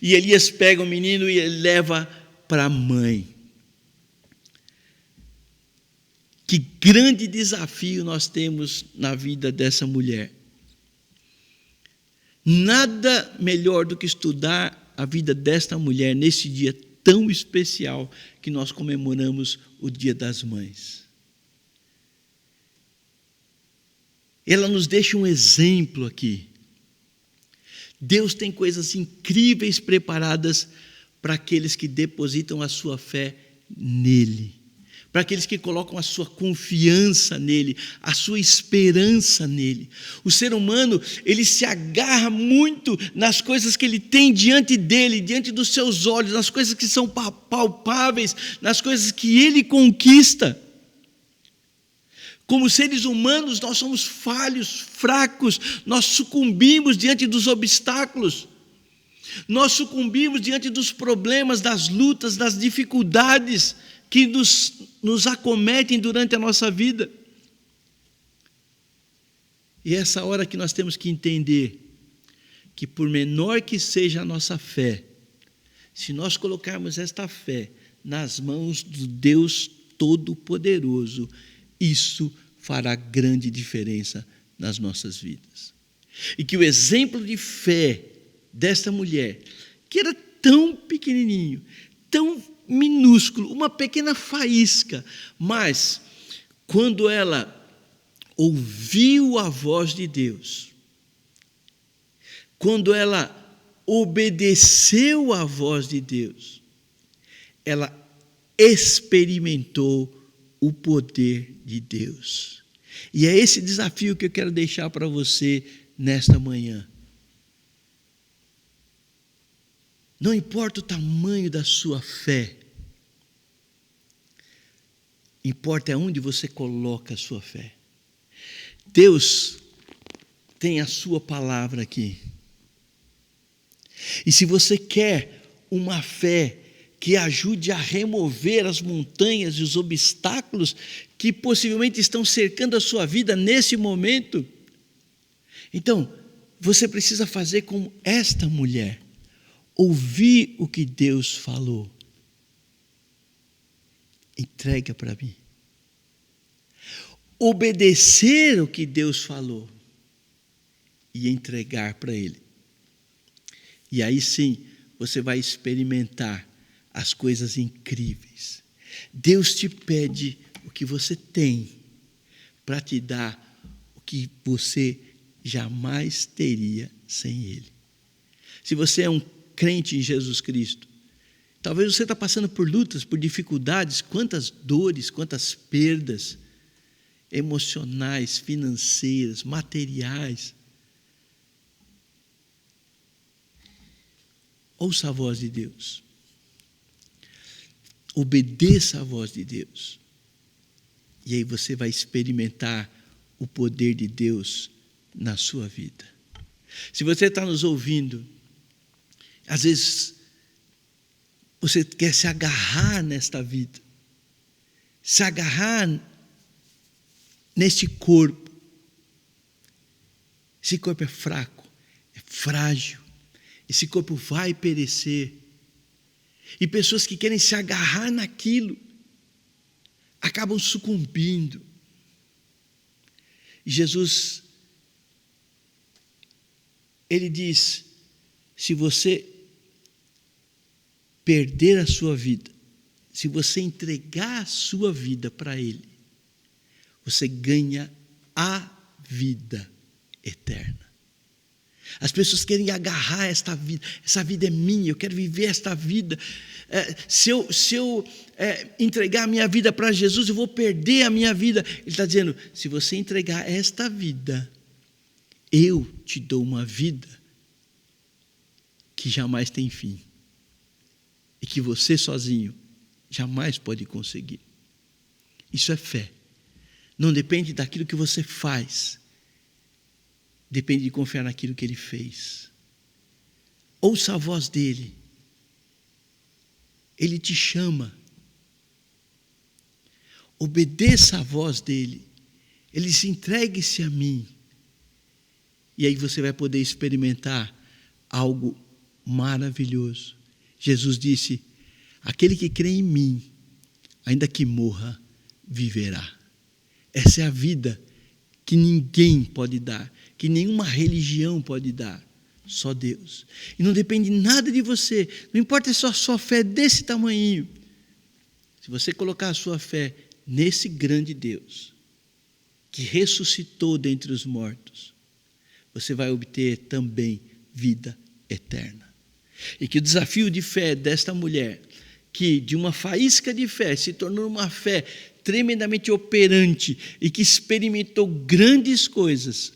Speaker 1: E Elias pega o menino e ele leva para a mãe. Que grande desafio nós temos na vida dessa mulher. Nada melhor do que estudar a vida desta mulher nesse dia tão especial que nós comemoramos o Dia das Mães. Ela nos deixa um exemplo aqui. Deus tem coisas incríveis preparadas para aqueles que depositam a sua fé nele, para aqueles que colocam a sua confiança nele, a sua esperança nele. O ser humano, ele se agarra muito nas coisas que ele tem diante dele, diante dos seus olhos, nas coisas que são palpáveis, nas coisas que ele conquista. Como seres humanos, nós somos falhos, fracos, nós sucumbimos diante dos obstáculos, nós sucumbimos diante dos problemas, das lutas, das dificuldades que nos acometem durante a nossa vida. E é essa hora que nós temos que entender que, por menor que seja a nossa fé, se nós colocarmos esta fé nas mãos do Deus Todo-Poderoso, isso fará grande diferença nas nossas vidas. E que o exemplo de fé desta mulher, que era tão pequenininho, tão minúsculo, uma pequena faísca, mas quando ela ouviu a voz de Deus, quando ela obedeceu à voz de Deus, ela experimentou o poder de Deus. E é esse desafio que eu quero deixar para você nesta manhã. Não importa o tamanho da sua fé, importa onde você coloca a sua fé. Deus tem a sua palavra aqui. E se você quer uma fé que ajude a remover as montanhas e os obstáculos que possivelmente estão cercando a sua vida nesse momento, então você precisa fazer como esta mulher. Ouvir o que Deus falou. Entrega para mim. Obedecer o que Deus falou e entregar para Ele. E aí sim, você vai experimentar as coisas incríveis. Deus te pede o que você tem para te dar o que você jamais teria sem Ele. Se você é um crente em Jesus Cristo, talvez você está passando por lutas, por dificuldades, quantas dores, quantas perdas emocionais, financeiras, materiais. Ouça a voz de Deus. Obedeça a voz de Deus. E aí você vai experimentar o poder de Deus na sua vida. Se você está nos ouvindo, às vezes você quer se agarrar nesta vida, se agarrar neste corpo. Esse corpo é fraco, é frágil, esse corpo vai perecer. E pessoas que querem se agarrar naquilo acabam sucumbindo. E Jesus, Ele diz: se você perder a sua vida, se você entregar a sua vida para Ele, você ganha a vida eterna. As pessoas querem agarrar esta vida. Essa vida é minha, eu quero viver esta vida. Se eu entregar a minha vida para Jesus, eu vou perder a minha vida. Ele está dizendo: se você entregar esta vida, eu te dou uma vida que jamais tem fim. E que você sozinho jamais pode conseguir. Isso é fé. Não depende daquilo que você faz. Depende de confiar naquilo que Ele fez. Ouça a voz dEle. Ele te chama. Obedeça a voz dEle. Ele diz: entregue-se a mim. E aí você vai poder experimentar algo maravilhoso. Jesus disse: aquele que crê em mim, ainda que morra, viverá. Essa é a vida que ninguém pode dar, que nenhuma religião pode dar, só Deus. E não depende nada de você, não importa se a sua fé é desse tamanho. Se você colocar a sua fé nesse grande Deus, que ressuscitou dentre os mortos, você vai obter também vida eterna. E que o desafio de fé desta mulher, que de uma faísca de fé se tornou uma fé tremendamente operante e que experimentou grandes coisas,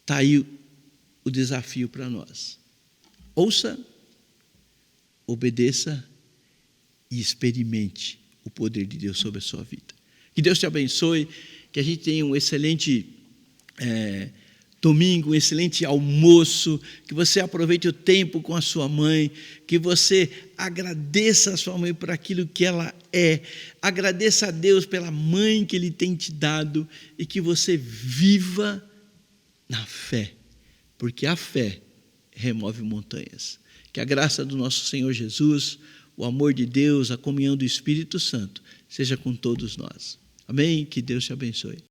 Speaker 1: está aí o desafio para nós. Ouça, obedeça e experimente o poder de Deus sobre a sua vida. Que Deus te abençoe, que a gente tenha um excelente domingo, um excelente almoço, que você aproveite o tempo com a sua mãe, que você agradeça a sua mãe por aquilo que ela é, agradeça a Deus pela mãe que Ele tem te dado e que você viva na fé, porque a fé remove montanhas. Que a graça do nosso Senhor Jesus, o amor de Deus, a comunhão do Espírito Santo seja com todos nós. Amém? Que Deus te abençoe.